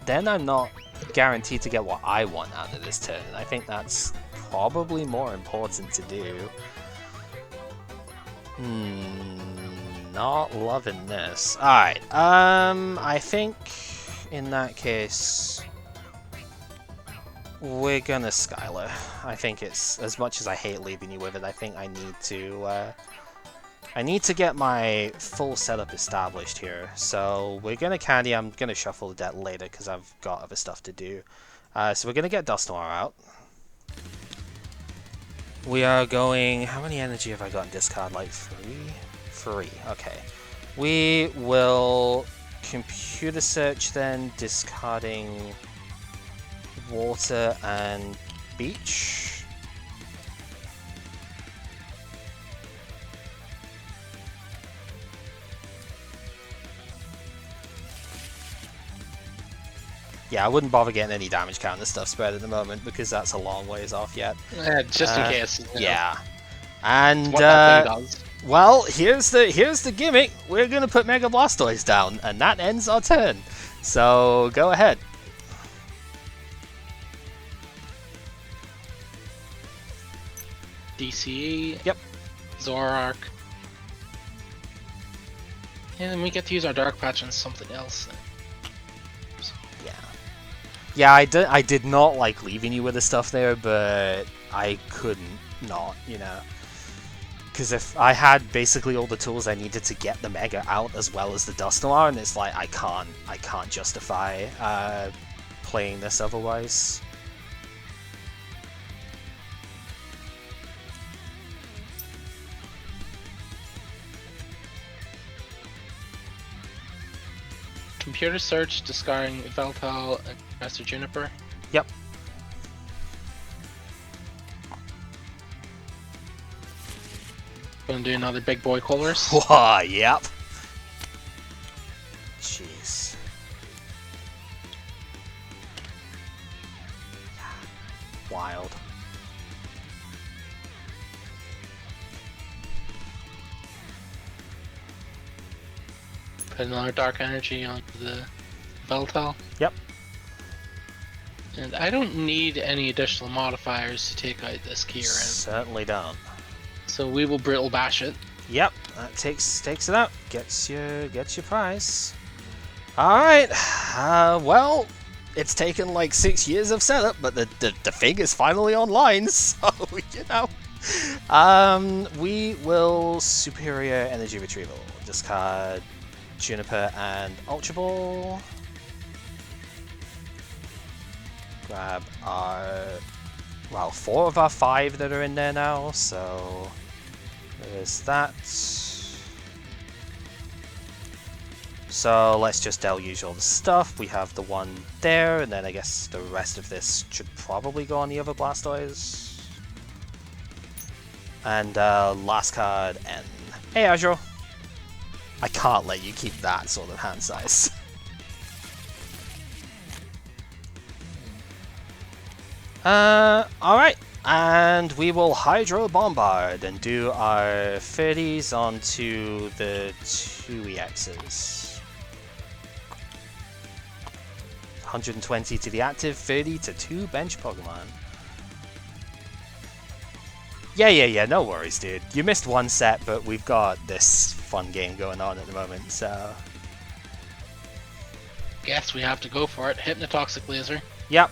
then I'm not guaranteed to get what I want out of this turn. I think that's probably more important to do. Not loving this. Alright, I think in that case we're gonna Skylar. I think it's, as much as I hate leaving you with it, I think I need to get my full setup established here. So we're gonna candy. I'm gonna shuffle the deck later because I've got other stuff to do. So we're gonna get Dusknoir out. We are going... How many energy have I got in discard? Like 3? 3. Okay. We will computer search then, discarding water and beach. Yeah, I wouldn't bother getting any damage counter stuff spread at the moment because that's a long ways off yet. Just in case. Yeah. And what that thing does. well, here's the gimmick. We're gonna put Mega Blastoise down, and that ends our turn. So go ahead. DCE. Yep. Zoroark. And then we get to use our Dark Patch on something else. Yeah, I did not like leaving you with the stuff there, but I couldn't not, you know. Because if I had basically all the tools I needed to get the Mega out as well as the Dusknoir, and it's like I can't justify playing this otherwise. Computer search, discarding Yveltal and Master Juniper. Yep. Gonna do another big boy colors. Whoa, yep. Jeez. Wild. Put another dark energy onto the Yveltal. Yep. And I don't need any additional modifiers to take out this Kieran. Certainly don't. So we will Brutal Bash it. Yep, that takes it out. Gets your prize. Alright, well, it's taken like 6 years of setup, but the thing is finally online, so, you know. We will Superior Energy Retrieval. Discard Juniper and Ultra Ball. Grab our... well, 4 of our 5 that are in there now, so... there's that. So let's just deluge all the stuff. We have the one there, and then I guess the rest of this should probably go on the other Blastoise. And last card, N. Hey Azure! I can't let you keep that sort of hand size. Alright, and we will Hydro Bombard and do our 30s onto the 2 EXs. 120 to the active, 30 to 2 bench Pokemon. Yeah, no worries, dude. You missed one set, but we've got this fun game going on at the moment, so... Guess we have to go for it. Hypnotoxic Laser. Yep.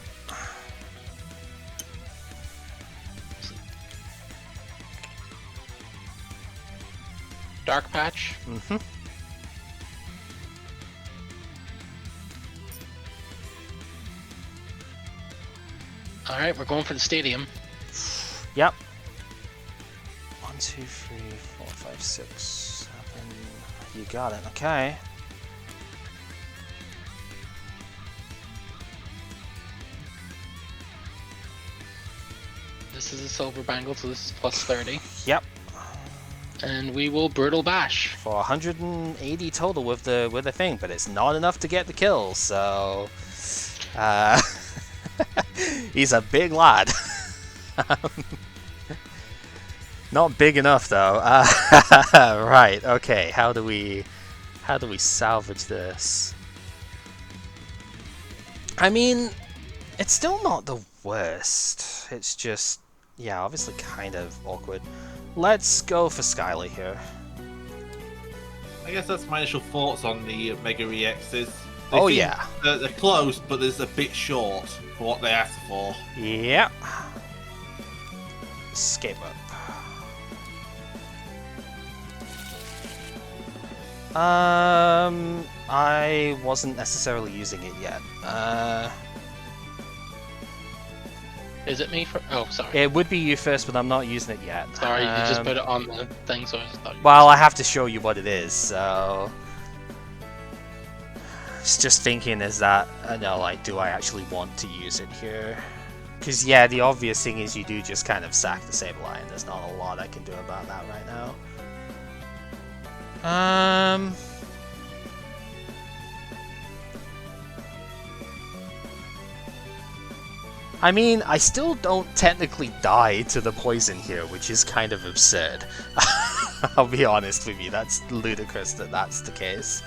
Dark Patch. Mm-hmm. Alright, we're going for the stadium. Yep. 1, 2, 3, 4, 5, 6, 7. You got it, okay. This is a silver bangle, so this is plus 30. Yep. And we will Brutal Bash. For 180 total with the thing, but it's not enough to get the kill, so... he's a big lad. Not big enough though. Right, okay, how do we salvage this? I mean, it's still not the worst. It's just, yeah, obviously kind of awkward. Let's go for Skylar here. I guess that's my initial thoughts on the Mega EXs. Oh yeah. They're close, but there's a bit short for what they asked for. Yep. Escape up. I wasn't necessarily using it yet. Is it me? Oh, sorry. It would be you first, but I'm not using it yet. Sorry, you just put it on the thing, so I just thought. Well, I have to show you what it is, so... It's just thinking, is that, like, do I actually want to use it here? Because, yeah, the obvious thing is you do just kind of sack the Sableye, there's not a lot I can do about that right now. I mean, I still don't technically die to the poison here, which is kind of absurd. I'll be honest with you, that's ludicrous that that's the case.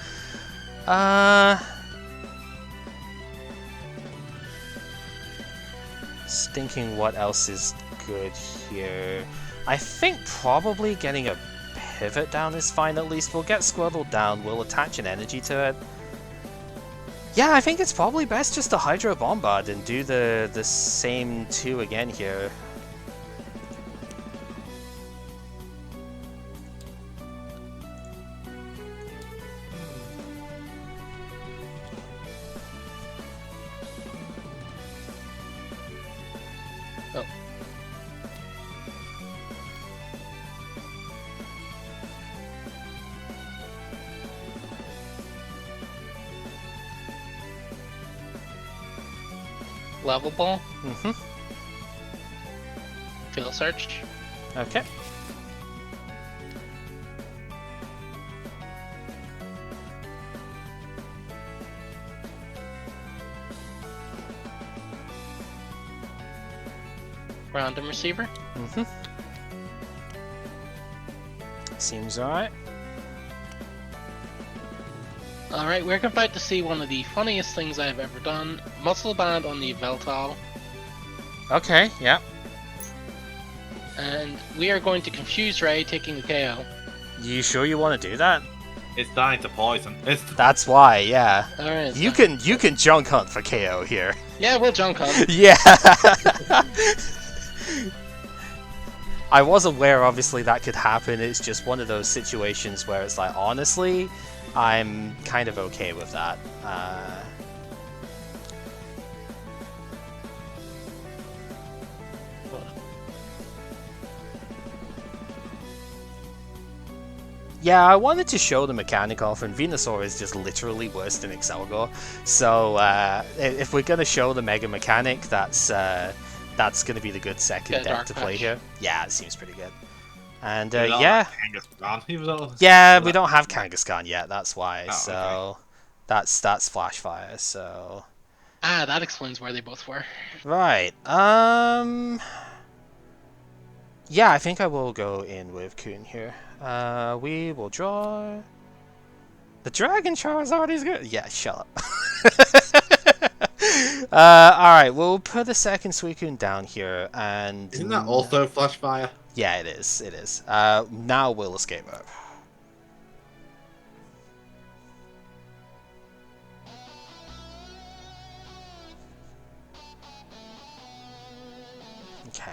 Just thinking what else is good here. I think probably getting a pivot down is fine at least. We'll get Squirtle down, we'll attach an energy to it. Yeah, I think it's probably best just to Hydro Bombard and do the same 2 again here. Oh. Level Ball. Mm-hmm. Field Search. Okay. Random Receiver. Mm-hmm. Seems alright. Alright, we're about to see one of the funniest things I've ever done. Muscle Band on the Yveltal. Okay, yeah. And we are going to confuse Ray, taking the KO. You sure you want to do that? It's dying to poison. That's why, yeah. Alright. You can junk hunt for KO here. Yeah, we'll junk hunt. Yeah. I was aware, obviously, that could happen. It's just one of those situations where it's like, honestly, I'm kind of okay with that. Yeah, I wanted to show the mechanic off, and Venusaur is just literally worse than Excelgor. So if we're gonna show the Mega mechanic, that's gonna be the good second deck to play here. Yeah, it seems pretty good. And yeah, we don't have Kangaskhan yet. That's why. Oh, so okay. that's Flash Fire. So That explains where they both were. right. Yeah, I think I will go in with Kun here. We will draw. The Dragon Charizard is good. Yeah, shut up. Alright, we'll put the second Suicune down here, and... Isn't that also Flash Fire? Yeah, it is, it is. Now we'll escape up. Okay,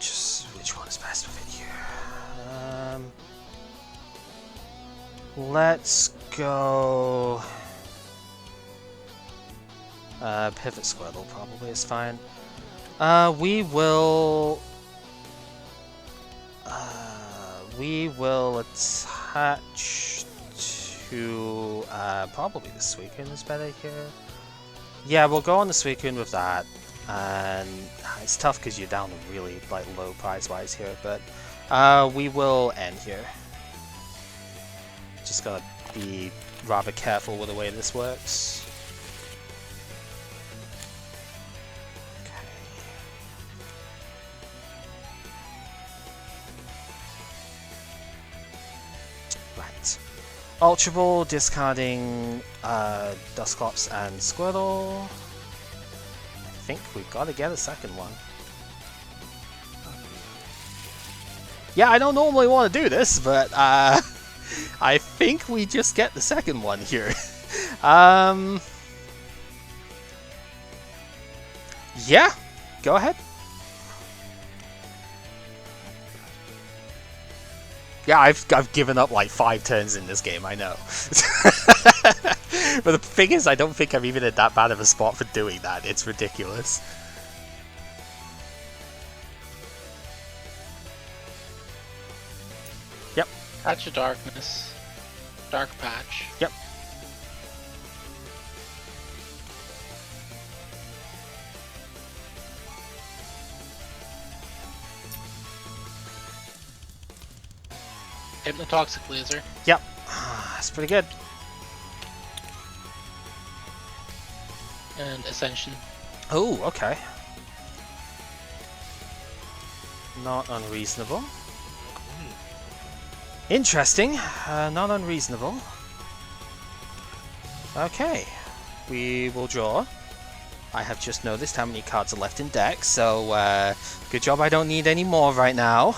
just which one is best with it here? Let's go. Pivot Squirtle probably is fine. We will attach to probably the Suicune is better here. Yeah, we'll go on the Suicune with that, and it's tough because you're down really like low price wise here, but we will end here. Just gotta be rather careful with the way this works. Ultra Ball, discarding Dusclops and Squirtle. I think we've got to get a second one. Yeah, I don't normally want to do this, but I think we just get the second one here. Yeah, go ahead. Yeah, I've given up like 5 turns in this game, I know. But the thing is, I don't think I'm even in that bad of a spot for doing that. It's ridiculous. Yep. Patch of Darkness. Dark Patch. Yep. Hypnotoxic Laser. Yep. That's pretty good. And Ascension. Oh, okay. Not unreasonable. Interesting. Not unreasonable. Okay. We will draw. I have just noticed how many cards are left in deck, so good job I don't need any more right now.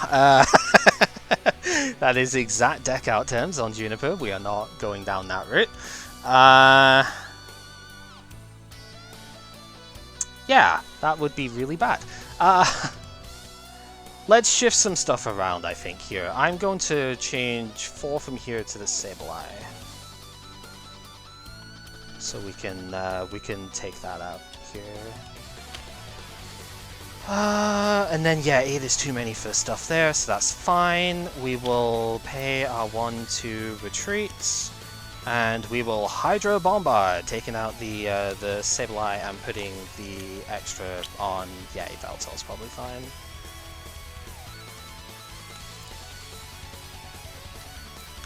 That is exact deck out terms on Juniper. We are not going down that route. Yeah, that would be really bad. Let's shift some stuff around, I think, here. I'm going to change 4 from here to the Sableye. So we can take that out here. And then, yeah, 8 is too many for stuff there, so that's fine. We will pay our 1 to retreat, and we will Hydro Bombard, taking out the Sableye and putting the extra on. Yeah, Yveltal's probably fine.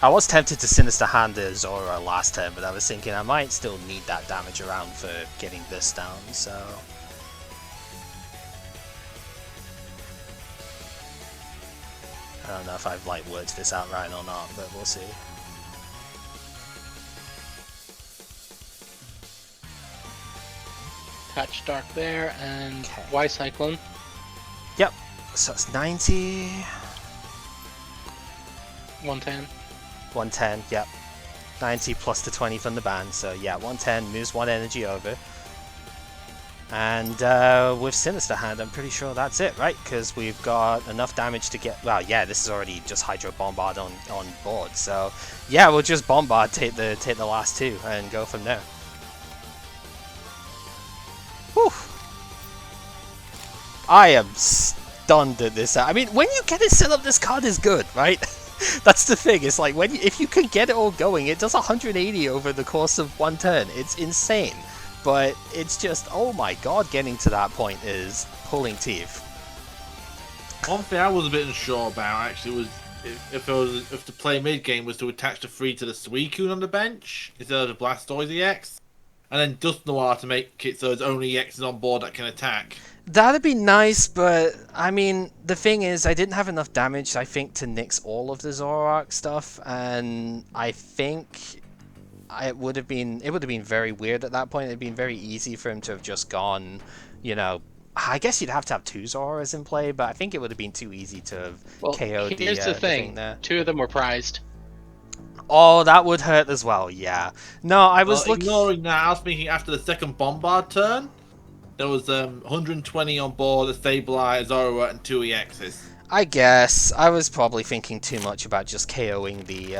I was tempted to Sinister Hand the Zora last turn, but I was thinking I might still need that damage around for getting this down, so... I don't know if I've like worked this out right or not, but we'll see. Patch Dark there, and Okay. Y Cyclone. Yep. So it's 90... 110. 110, yep. 90 plus the 20 from the ban, so yeah, 110 moves 1 energy over. And with Sinister Hand, I'm pretty sure that's it, right? Because we've got enough damage to get... Well, yeah, this is already just Hydro Bombard on board, so yeah, we'll just Bombard, take the last 2, and go from there. Whew. I am stunned at this. I mean, when you get it set up, this card is good, right? That's the thing. It's like if you can get it all going, it does 180 over the course of 1 turn. It's insane, but it's just, oh my god, getting to that point is pulling teeth. One thing I was a bit unsure about actually was if the play mid game was to attach the 3 to the Suicune on the bench instead of the Blastoise EX, and then Dust Noir to make it so there's only EXs on board that can attack. That'd be nice, but I mean, the thing is, I didn't have enough damage, I think, to nix all of the Zoroark stuff, and I think it would have been very weird at that point. It'd been very easy for him to have just gone, you know. I guess you'd have to have 2 Zoras in play, but I think it would have been too easy to have KO'd here's the thing there. 2 of them were prized. Oh, that would hurt as well, yeah. No, I was looking... Ignoring that, I was thinking after the second Bombard turn, there was 120 on board, a Sableye, a Zoroark, and 2 EXs. I guess. I was probably thinking too much about just KOing the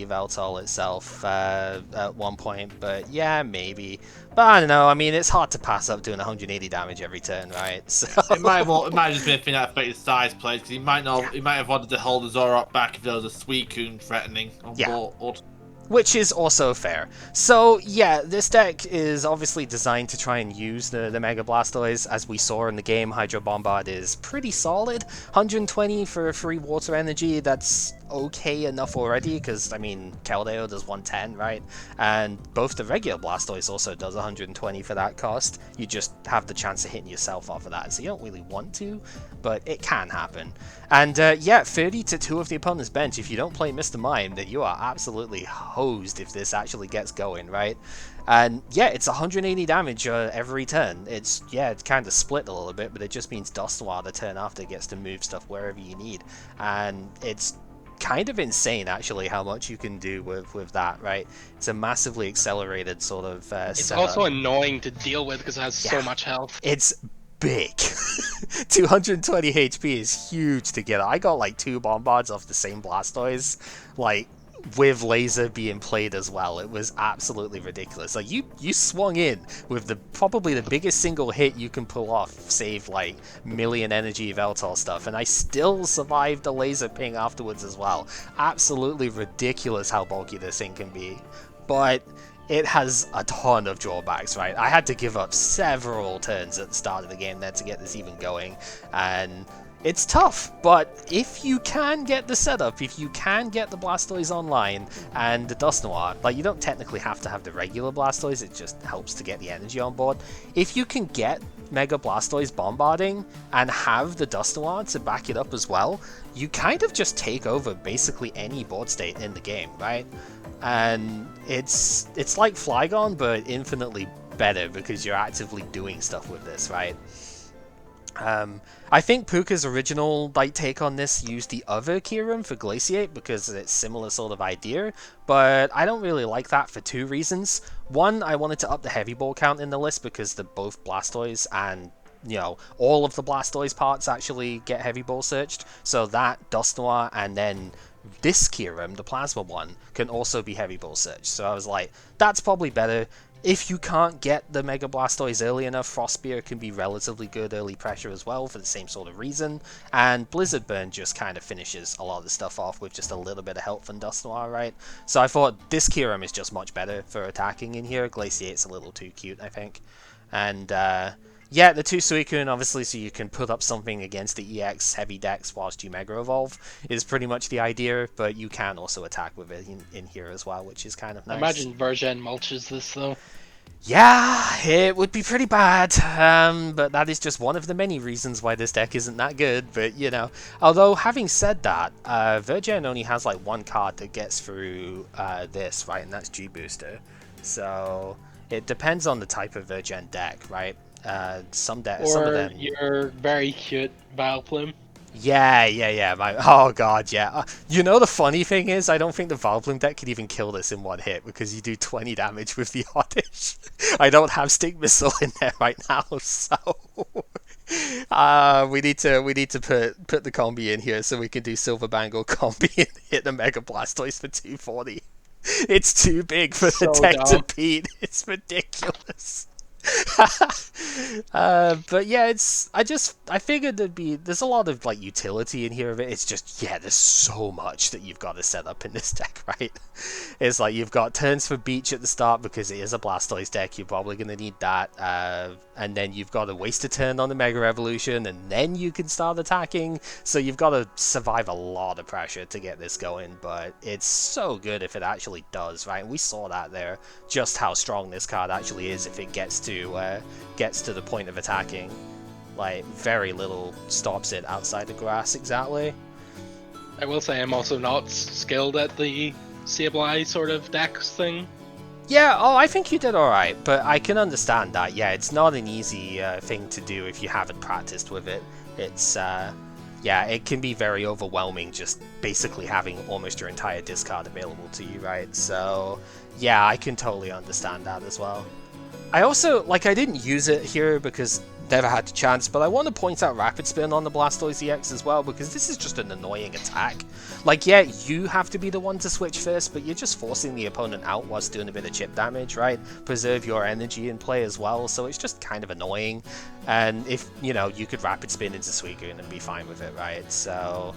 Yveltal itself at one point, but yeah, maybe. But I don't know, I mean, it's hard to pass up doing 180 damage every turn, right? So... It might have just been a thing that affected size plays, because he might have wanted to hold the Zoroark back if there was a Suicune threatening on board. Which is also fair. So yeah, this deck is obviously designed to try and use the Mega Blastoise. As we saw in the game, Hydro Bombard is pretty solid. 120 for free water energy, that's okay enough already, because, I mean, Keldeo does 110, right? And both the regular Blastoise also does 120 for that cost. You just have the chance of hitting yourself off of that, so you don't really want to, but it can happen. And yeah, 30 to 2 of the opponent's bench. If you don't play Mr. Mime, that you are absolutely hosed if this actually gets going, right? And yeah, it's 180 damage every turn. It's kind of split a little bit, but it just means Dust Noir the turn after gets to move stuff wherever you need. And it's kind of insane, actually, how much you can do with that, right? It's a massively accelerated sort of It's setup. also annoying to deal with because it has so much health. It's big. 220 HP is huge to get. I got like 2 Bombards off the same Blastoise, like, with laser being played as well. It was absolutely ridiculous. Like, you swung in with probably the biggest single hit you can pull off, save like million energy Yveltal stuff, and I still survived the laser ping afterwards as well. Absolutely ridiculous how bulky this thing can be. But it has a ton of drawbacks, right? I had to give up several turns at the start of the game there to get this even going, and it's tough, but if you can get the setup, if you can get the Blastoise online and the Dust Noir, like, you don't technically have to have the regular Blastoise, it just helps to get the energy on board. If you can get Mega Blastoise bombarding and have the Dust Noir to back it up as well, you kind of just take over basically any board state in the game, right? And it's like Flygon, but infinitely better because you're actively doing stuff with this, right? I think Puka's original take on this used the other Kyurem for Glaciate because it's similar sort of idea, but I don't really like that for 2 reasons. One, I wanted to up the Heavy Ball count in the list because they're both Blastoise and, you know, all of the Blastoise parts actually get Heavy Ball searched, so that, Dust Noir, and then this Kyurem, the Plasma one, can also be Heavy Ball searched. So I was like, that's probably better. If you can't get the Mega Blastoise early enough, Frost Spear can be relatively good early pressure as well for the same sort of reason, and Blizzard Burn just kind of finishes a lot of the stuff off with just a little bit of help from Dust Noir, right? So I thought this Kyurem is just much better for attacking in here. Glaciate's a little too cute, I think. And yeah, the 2 Suicune, obviously, so you can put up something against the EX heavy decks whilst you Mega Evolve, is pretty much the idea, but you can also attack with it in here as well, which is kind of nice. I imagine Vergen mulches this, though. Yeah, it would be pretty bad, but that is just one of the many reasons why this deck isn't that good, but, you know. Although, having said that, Vergen only has, like, 1 card that gets through this, right, and that's G-Booster. So, it depends on the type of Vergen deck, right? Some of them... your very cute Vileplume. Yeah. Oh god, yeah. You know the funny thing is, I don't think the Vileplume deck could even kill this in one hit because you do 20 damage with the Oddish. I don't have Stick Missile in there right now, so we need to put the combi in here so we can do Silver Bangle combi and hit the Mega Blastoise for 240. It's too big for the deck to beat. It's ridiculous. But yeah, I figured there's a lot of like utility in here of it. It's just, yeah, there's so much that you've got to set up in this deck, right? It's like you've got turns for Beach at the start because it is a Blastoise deck. You're probably going to need that, and then you've got to waste a turn on the Mega Evolution, and then you can start attacking. So you've got to survive a lot of pressure to get this going, but it's so good if it actually does, right? And we saw that there, just how strong this card actually is if it gets to the point of attacking. Like, very little stops it outside the grass, exactly. I will say I'm also not skilled at the Sableye sort of dex thing. Yeah, oh, I think you did alright, but I can understand that. Yeah, it's not an easy thing to do if you haven't practiced with it. It's, yeah, it can be very overwhelming just basically having almost your entire discard available to you, right? So, yeah, I can totally understand that as well. I also, like, I didn't use it here because never had the chance, but I want to point out Rapid Spin on the Blastoise EX as well, because this is just an annoying attack. Like, yeah, you have to be the one to switch first, but you're just forcing the opponent out whilst doing a bit of chip damage, right? Preserve your energy in play as well, so it's just kind of annoying. And if, you know, you could Rapid Spin into Suicune and be fine with it, right? So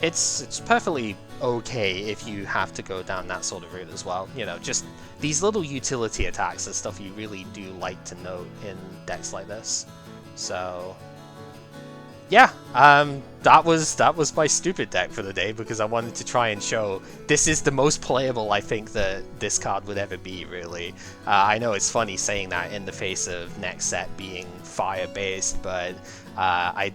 it's perfectly okay if you have to go down that sort of route as well. You know, just these little utility attacks are stuff you really do like to note in decks like this. So yeah, that was my stupid deck for the day, because I wanted to try and show this is the most playable I think that this card would ever be, really. I know it's funny saying that in the face of next set being fire-based, but I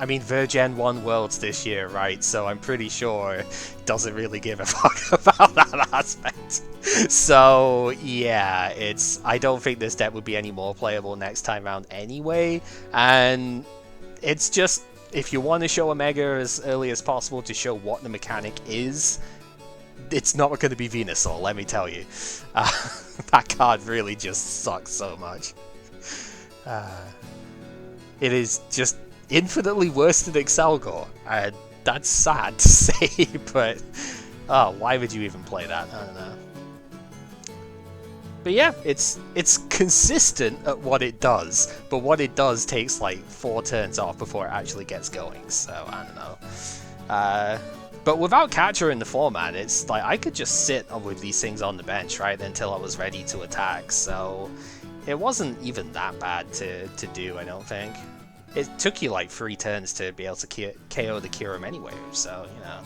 mean, Virgin won Worlds this year, right? So I'm pretty sure it doesn't really give a fuck about that aspect. So yeah, I don't think this deck would be any more playable next time around anyway, and it's just, if you want to show a Mega as early as possible to show what the mechanic is, it's not going to be Venusaur, let me tell you. That card really just sucks so much. It is just infinitely worse than Excelgor, and that's sad to say, but oh, why would you even play that? I don't know. But yeah, it's consistent at what it does, but what it does takes like 4 turns off before it actually gets going, so I don't know. But without Catcher in the format, it's like I could just sit with these things on the bench, right, until I was ready to attack, so it wasn't even that bad to do, I don't think. It took you like 3 turns to be able to KO the Kyurem anyway, so, you know.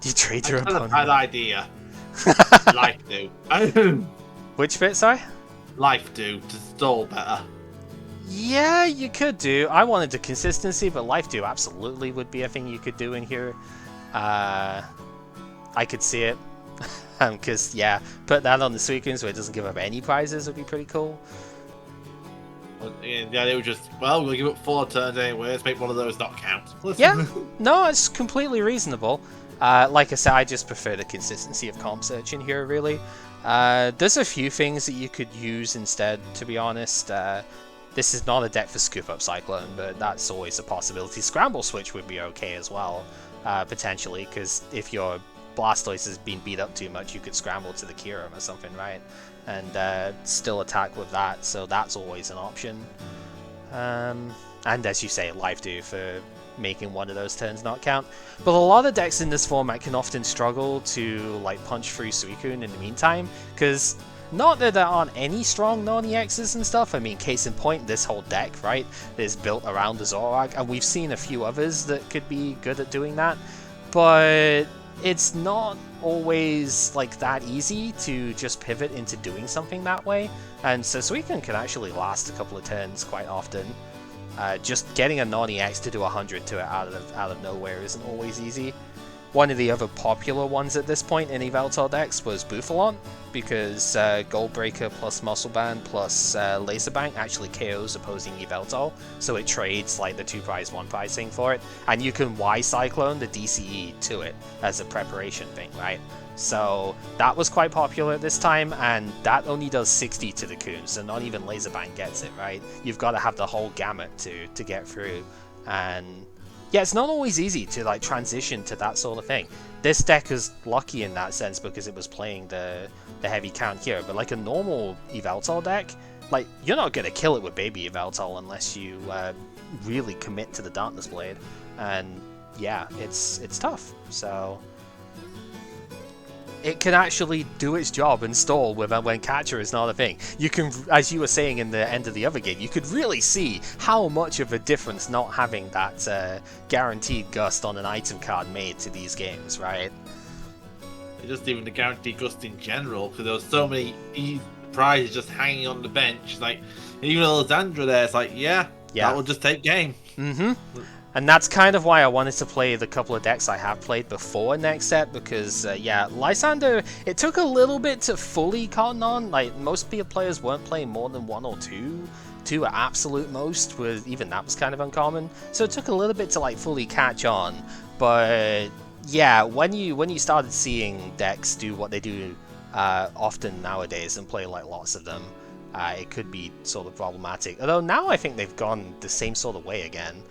Do you trade your opponent? Bad idea. Life do. Which bit, sorry? Life do, to stall better. Yeah, you could do. I wanted the consistency, but Life do absolutely would be a thing you could do in here. I could see it. Because, yeah, put that on the Suicune so it doesn't give up any prizes would be pretty cool. Yeah, they were just, well, we'll give it 4 turns anyway, let's make one of those not count. Yeah, no, it's completely reasonable. Like I said, I just prefer the consistency of Comp Search in here, really. There's a few things that you could use instead, to be honest. This is not a deck for Scoop Up Cyclone, but that's always a possibility. Scramble Switch would be okay as well, potentially, because if your Blastoise has been beat up too much, you could scramble to the Kyurem or something, right? And still attack with that, so that's always an option. And as you say, Life do for making one of those turns not count. But a lot of decks in this format can often struggle to like punch through Suicune in the meantime, because not that there aren't any strong non-EXs and stuff. I mean, case in point, this whole deck, right, is built around the Zoroark, and we've seen a few others that could be good at doing that, but it's not always like that easy to just pivot into doing something that way, and so Suicune can actually last a couple of turns quite often. Just getting a non-EX to do 100 to it out of nowhere isn't always easy. one of the other popular ones at this point in Yveltal decks was Bouffalon, because Goldbreaker plus Muscle Band plus Laser Bank actually KOs opposing Yveltal, so it trades like the 2 prize 1 prize thing for it, and you can Y Cyclone the DCE to it as a preparation thing, right? So that was quite popular at this time, and that only does 60 to the Coon, so not even Laser Bank gets it, right? You've got to have the whole gamut to get through, and yeah, it's not always easy to like transition to that sort of thing. This deck is lucky in that sense because it was playing the heavy count here, but like a normal Yveltal deck, like you're not gonna kill it with Baby Yveltal unless you really commit to the Darkness Blade, and yeah, it's tough. So it can actually do its job and stall when catcher is not a thing. You can, as you were saying in the end of the other game, you could really see how much of a difference not having that guaranteed gust on an item card made to these games, right? Just even the guaranteed gust in general, because there was so many prizes just hanging on the bench. Like, even Alexandra there, it's like, yeah, that will just take game. Mm-hmm. And that's kind of why I wanted to play the couple of decks I have played before next set, because, yeah, Lysander, it took a little bit to fully cotton on. Like, most players weren't playing more than 1 or 2 at absolute most, even that was kind of uncommon. So it took a little bit to, like, fully catch on. But, yeah, when you started seeing decks do what they do often nowadays and play, like, lots of them, it could be sort of problematic. Although now I think they've gone the same sort of way again.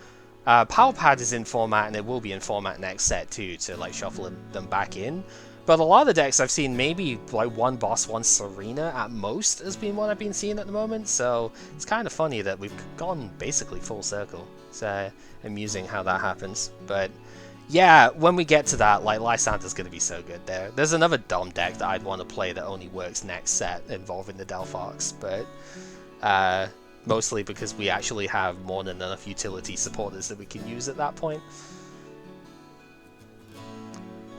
Power Pad is in format, and it will be in format next set too, to like shuffle them back in. But a lot of the decks I've seen, maybe like 1 Boss, 1 Serena at most has been what I've been seeing at the moment. So it's kind of funny that we've gone basically full circle. It's amusing how that happens. But yeah, when we get to that, like Lysander's going to be so good there. There's another dumb deck that I'd want to play that only works next set involving the Delphox, but mostly because we actually have more than enough utility supporters that we can use at that point.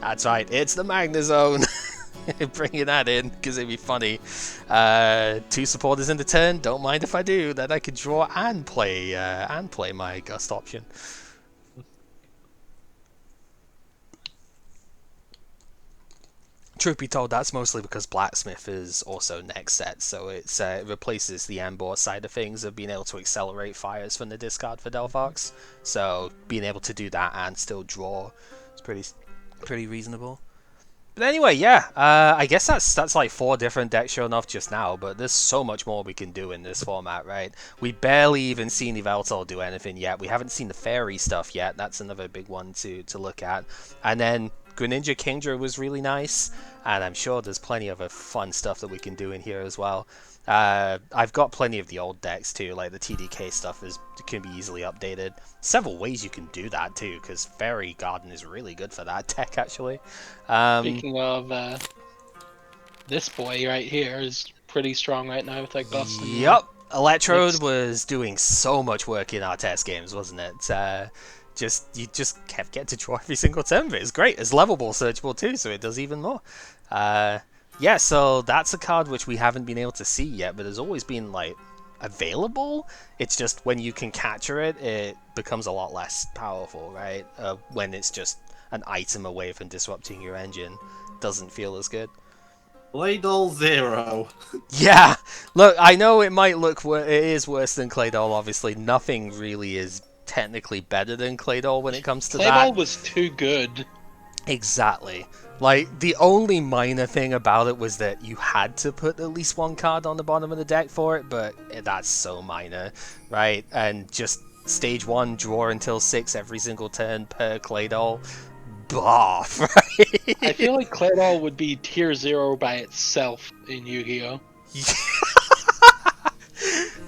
That's right, it's the Magnezone! Bringing that in, because it'd be funny. 2 supporters in the turn, don't mind if I do, then I could draw and play my Gust option. Truth be told, that's mostly because Blacksmith is also next set, so it replaces the Ambor side of things of being able to accelerate fires from the discard for Delphox. So being able to do that and still draw is pretty reasonable. But anyway, yeah, I guess that's like 4 different decks shown off just now, but there's so much more we can do in this format, right? We barely even seen Yveltal do anything yet. We haven't seen the Fairy stuff yet. That's another big one to look at. And then Greninja Kingdra was really nice, and I'm sure there's plenty of fun stuff that we can do in here as well. I've got plenty of the old decks too, like the TDK stuff can be easily updated. Several ways you can do that too, because Fairy Garden is really good for that deck actually. Speaking of, this boy right here is pretty strong right now with that Gust. Yep, Electrode was doing so much work in our test games, wasn't it? You just get to draw every single turn of it. It's great. It's levelable, searchable too, so it does even more. Yeah, so that's a card which we haven't been able to see yet, but has always been like available. It's just when you can capture it, it becomes a lot less powerful, right? When it's just an item away from disrupting your engine, doesn't feel as good. Claydol 0. Yeah, look, I know it might look it is worse than Claydol. Obviously, nothing really is technically better than Claydol when it comes to that. Claydol was too good. Exactly. Like, the only minor thing about it was that you had to put at least 1 card on the bottom of the deck for it, but that's so minor, right? And just stage 1, draw until 6 every single turn per Claydol. Boff, right? I feel like Claydol would be tier 0 by itself in Yu-Gi-Oh!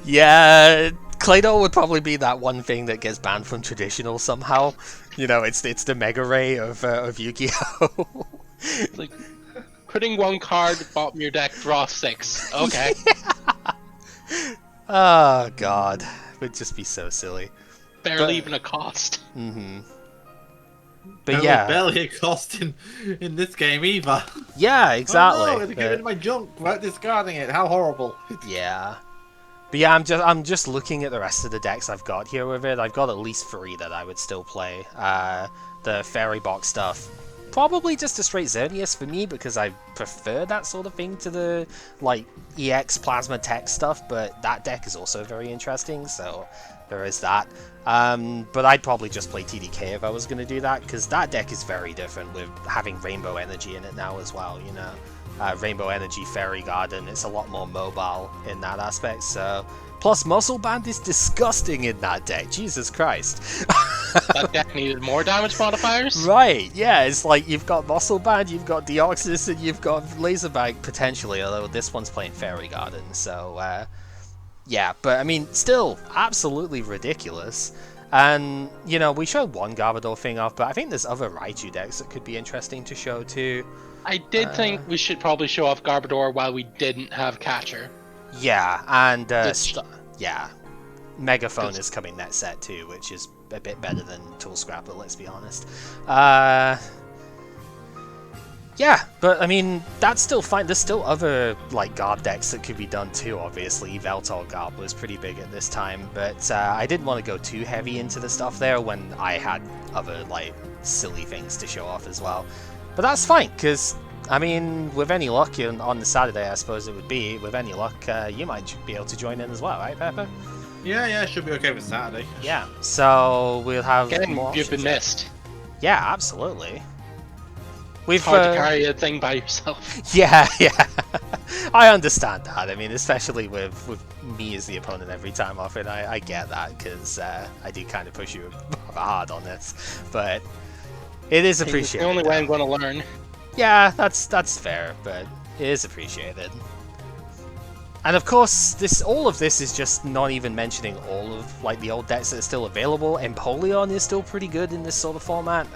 Yeah, Claydol would probably be that one thing that gets banned from traditional somehow. You know, it's the Mega Ray of Yu-Gi-Oh! Like, putting 1 card, bottom your deck, draw 6. Okay. Oh, God. It would just be so silly. Barely even a cost. Mm-hmm. But yeah. Barely a cost in this game either. Yeah, exactly. Oh no, it's giving my junk without discarding it. How horrible. Yeah. But yeah, I'm just looking at the rest of the decks I've got here with it. I've got at least 3 that I would still play. The Fairy Box stuff, probably just a straight Xerneas for me because I prefer that sort of thing to the like EX Plasma Tech stuff, but that deck is also very interesting, so there is that. But I'd probably just play TDK if I was going to do that, because that deck is very different with having Rainbow Energy in it now as well, you know. Rainbow Energy, Fairy Garden, it's a lot more mobile in that aspect, so... Plus, Muscle Band is disgusting in that deck, Jesus Christ. That deck needed more damage modifiers? Right, yeah, it's like you've got Muscle Band, you've got Deoxys, and you've got Laser Bag, potentially, although this one's playing Fairy Garden, so... yeah, but I mean, still, absolutely ridiculous. And, you know, we showed one Garbodor thing off, but I think there's other Raichu decks that could be interesting to show too. I did think we should probably show off Garbodor while we didn't have Catcher. Yeah, and, yeah, Megaphone is coming that set too, which is a bit better than Tool Scrapper, let's be honest. Yeah, but I mean, that's still fine. There's still other, like, Garb decks that could be done too, obviously. Yveltal Garb was pretty big at this time, but I didn't want to go too heavy into the stuff there when I had other, like, silly things to show off as well. But that's fine, because, I mean, with any luck, on the Saturday, I suppose it would be, with any luck, you might be able to join in as well, right, Pepper? Yeah, should be okay for Saturday. Yeah, so we'll have more You've been missed. Yeah, absolutely. It's hard to carry a thing by yourself. Yeah. I understand that. I mean, especially with me as the opponent every time off it, I get that, because I do kind of push you hard on this. But it is appreciated. It's the only way I'm going to learn. Yeah, that's fair, but it is appreciated. And of course, all of this is just not even mentioning all of like the old decks that are still available. Empoleon is still pretty good in this sort of format.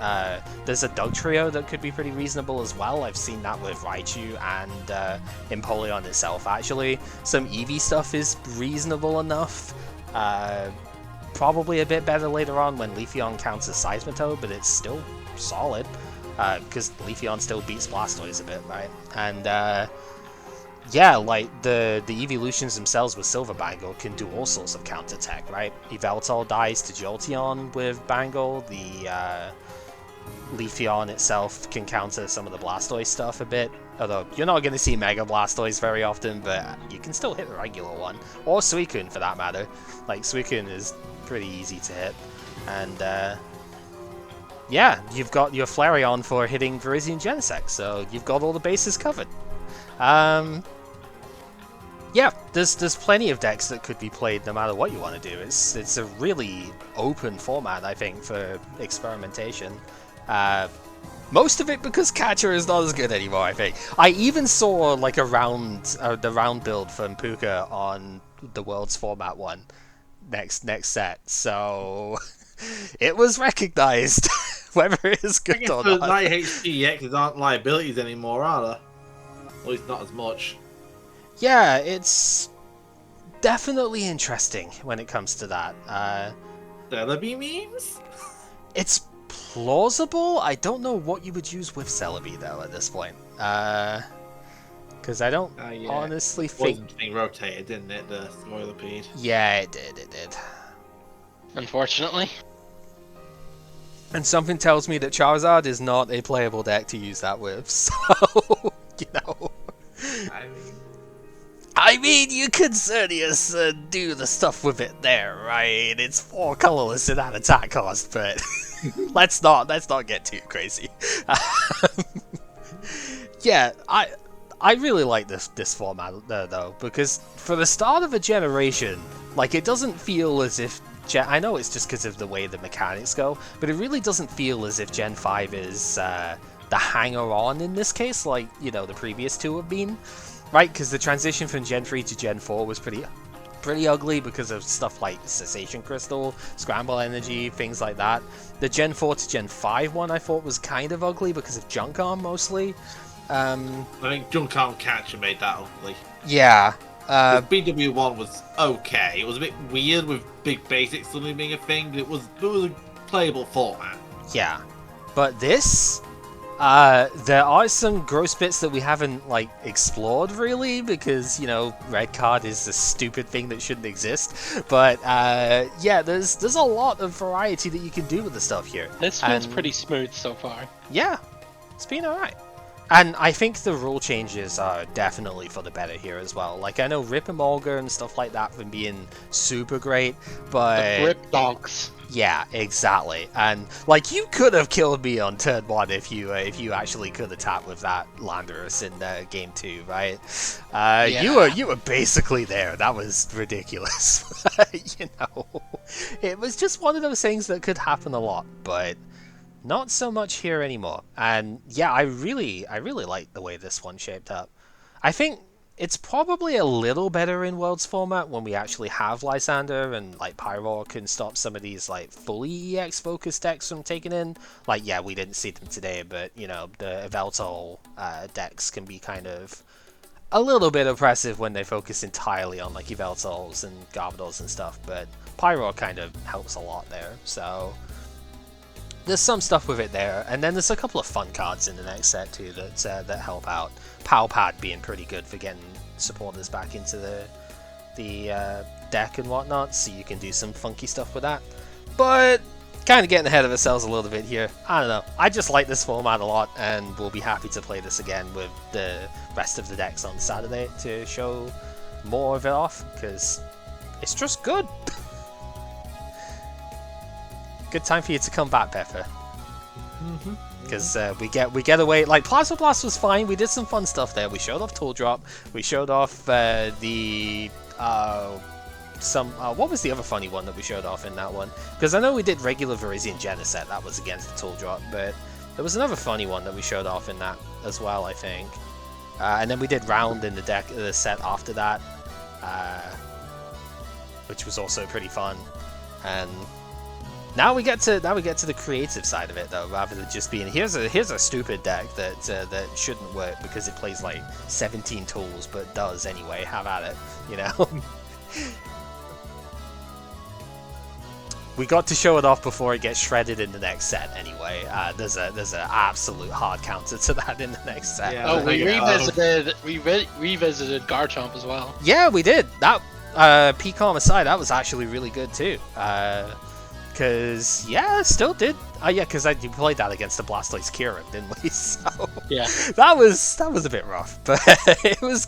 There's a Dugtrio that could be pretty reasonable as well. I've seen that with Raichu and Empoleon itself, actually. Some Eevee stuff is reasonable enough. Probably a bit better later on when Leafeon counts as Seismitoad, but it's still solid. Because Leafeon still beats Blastoise a bit, right? And yeah, like the evolutions themselves with Silver Bangle can do all sorts of counterattack, right? Yveltal dies to Jolteon with Bangle. The Leafeon itself can counter some of the Blastoise stuff a bit. Although you're not going to see Mega Blastoise very often, but you can still hit the regular one. Or Suicune for that matter. Like, Suicune is pretty easy to hit. And yeah, you've got your Flareon for hitting Virizion Genesect, so you've got all the bases covered. Yeah, there's plenty of decks that could be played no matter what you want to do. It's a really open format, I think, for experimentation. Most of it because Catcher is not as good anymore, I think. I even saw like the round build from Puka on the World's Format one next set, so it was recognized. Whether it is good or not. The 90 HP EXs aren't liabilities anymore, are they? At least not as much. Yeah, it's definitely interesting when it comes to that. Celebi memes? It's plausible. I don't know what you would use with Celebi, though, at this point. Because I don't honestly think... It wasn't being rotated, didn't it, the Spoilerpede? Yeah, it did. Unfortunately. And something tells me that Charizard is not a playable deck to use that with, so, you know. I mean, you could Xerneas do the stuff with it there, right? It's 4 colorless and at attack cost, but let's not get too crazy. Yeah, I really like this format though, because for the start of a generation, like, it doesn't feel as if I know it's just because of the way the mechanics go, but it really doesn't feel as if Gen 5 is the hanger-on in this case, like, you know, the previous two have been, right? Because the transition from Gen 3 to Gen 4 was pretty ugly because of stuff like Cessation Crystal, Scramble Energy, things like that. The Gen 4 to Gen 5 one I thought was kind of ugly because of Junk Arm mostly. I think Junk Arm Catcher made that ugly. Yeah. BW1 was okay. It was a bit weird with big basics suddenly being a thing, but it was a playable format. Yeah. But this, there are some gross bits that we haven't, like, explored really, because, you know, red card is a stupid thing that shouldn't exist. But yeah, there's a lot of variety that you can do with the stuff here. This feels pretty smooth so far. Yeah. it's been alright. And I think the rule changes are definitely for the better here as well. Like, I know Rip and Mulga and stuff like that from being super great, but... The Rip Dogs. Yeah, exactly. And, like, you could have killed me on turn 1 if you actually could have tapped with that Landorus in game 2, right? Yeah. You were basically there. That was ridiculous. You know? It was just one of those things that could happen a lot, but... not so much here anymore. And yeah, I really like the way this one shaped up. I think it's probably a little better in Worlds format when we actually have Lysander and like Pyroar can stop some of these like fully EX focused decks from taking in. Like, yeah, we didn't see them today, but you know, the Yveltal decks can be kind of a little bit oppressive when they focus entirely on like Yveltals and Garbodors and stuff, but Pyroar kind of helps a lot there, so... there's some stuff with it there, and then there's a couple of fun cards in the next set too that help out. Powpad being pretty good for getting supporters back into the deck and whatnot, so you can do some funky stuff with that. But kind of getting ahead of ourselves a little bit here. I don't know. I just like this format a lot, and we'll be happy to play this again with the rest of the decks on Saturday to show more of it off, because it's just good. Good time for you to come back, Pepper. Because we get away. Like, Plasma Blast was fine. We did some fun stuff there. We showed off Tool Drop. We showed off the what was the other funny one that we showed off in that one? Because I know we did regular Virizion Genesect. That was against the Tool Drop, but there was another funny one that we showed off in that as well, I think. And then we did Round in the set after that, which was also pretty fun. And now we get to the creative side of it, though, rather than just being here's a stupid deck that shouldn't work because it plays like 17 tools, but does anyway. Have at it, you know. We got to show it off before it gets shredded in the next set. Anyway, there's an absolute hard counter to that in the next set. Yeah, Oh, we revisited Garchomp as well. Yeah, we did that. PCOM aside, that was actually really good too. Because, yeah, still did. Yeah, because you played that against the Blastoise Kieran, didn't we? So, yeah. That was a bit rough, but it was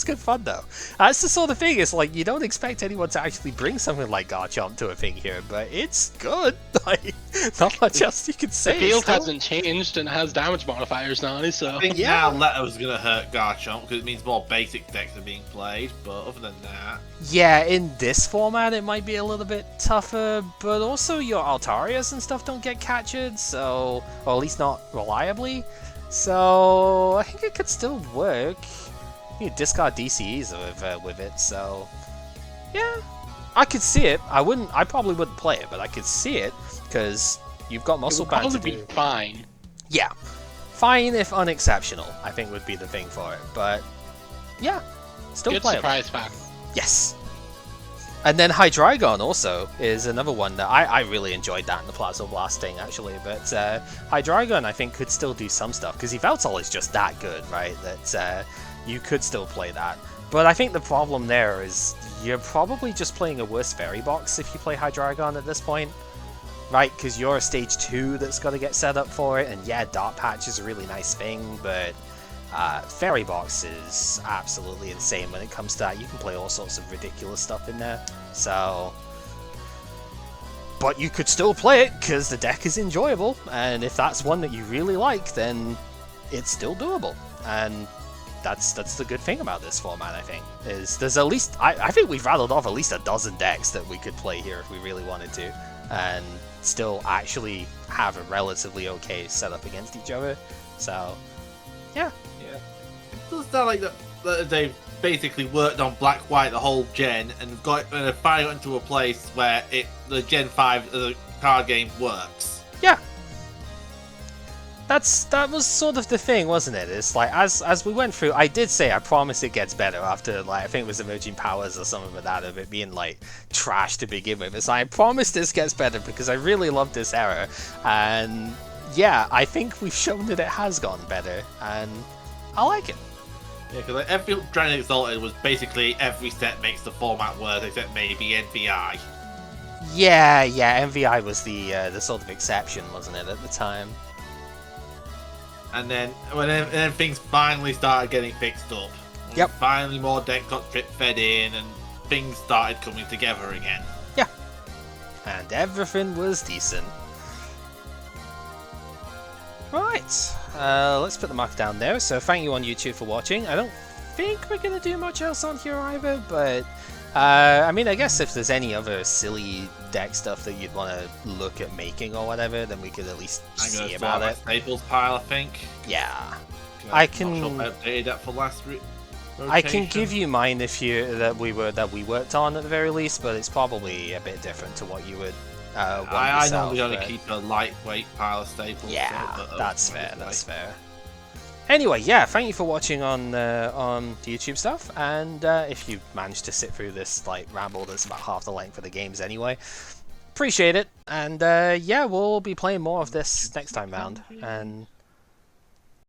good fun, though. That's the sort of thing, it's like, you don't expect anyone to actually bring something like Garchomp to a thing here, but it's good. Like, not much else you can say. The field hasn't changed and has damage modifiers now, so... I think now Leto is going to hurt Garchomp, because it means more basic decks are being played, but other than that... Yeah, in this format it might be a little bit tougher, but also your Altarias and stuff don't get captured, so... or at least not reliably. So I think it could still work. You could discard DCEs with it, so... yeah, I could see it. I probably wouldn't play it, but I could see it, because you've got Muscle Band to do. It would be fine. Yeah. Fine if unexceptional, I think would be the thing for it, but... yeah, still Good playable. surprise pack. Yes. And then Hydreigon also is another one that I really enjoyed that in the Plasma Blast thing, actually. But Hydreigon, I think, could still do some stuff, because Yveltal is just that good, right? That you could still play that. But I think the problem there is you're probably just playing a worse Fairy Box if you play Hydreigon at this point. Right, because you're a Stage 2 that's got to get set up for it, and yeah, Dart Patch is a really nice thing, but... Fairy Box is absolutely insane when it comes to that. You can play all sorts of ridiculous stuff in there. So, but you could still play it because the deck is enjoyable, and if that's one that you really like, then it's still doable. And that's the good thing about this format, I think, is there's at least I think we've rattled off at least a dozen decks that we could play here if we really wanted to, and still actually have a relatively okay setup against each other. So, yeah. It does sound like that they've basically worked on Black-White the whole gen and finally got into a place where the Gen 5 the card game works. Yeah. That was sort of the thing, wasn't it? It's like, as we went through, I did say I promise it gets better after, like, I think it was Emerging Powers or something like that, of it being, like, trash to begin with. It's like, I promise this gets better because I really love this era. And, yeah, I think we've shown that it has gotten better, and I like it. Yeah, because like, every Dragon Exalted was basically every set makes the format worse except maybe NVI. Yeah, MVI was the sort of exception, wasn't it, at the time? And then and then things finally started getting fixed up. Yep. Finally, more decks got drip fed in, and things started coming together again. Yeah. And everything was decent. Right. Let's put the mark down there. So thank you on YouTube for watching. I don't think we're gonna do much else on here either, but I mean, I guess if there's any other silly deck stuff that you'd want to look at making or whatever, then we could at least see about it. Staples pile, I think. Yeah, I can. Not sure if I updated that for last rotation. I can give you mine if you that we worked on at the very least, but it's probably a bit different to what you would. I normally only keep a lightweight pile of staples. Yeah, so, that's fair. That's fair. Anyway, yeah, thank you for watching on the YouTube stuff, and if you managed to sit through this like ramble that's about half the length of the games anyway, appreciate it. And yeah, we'll be playing more of this next time round. And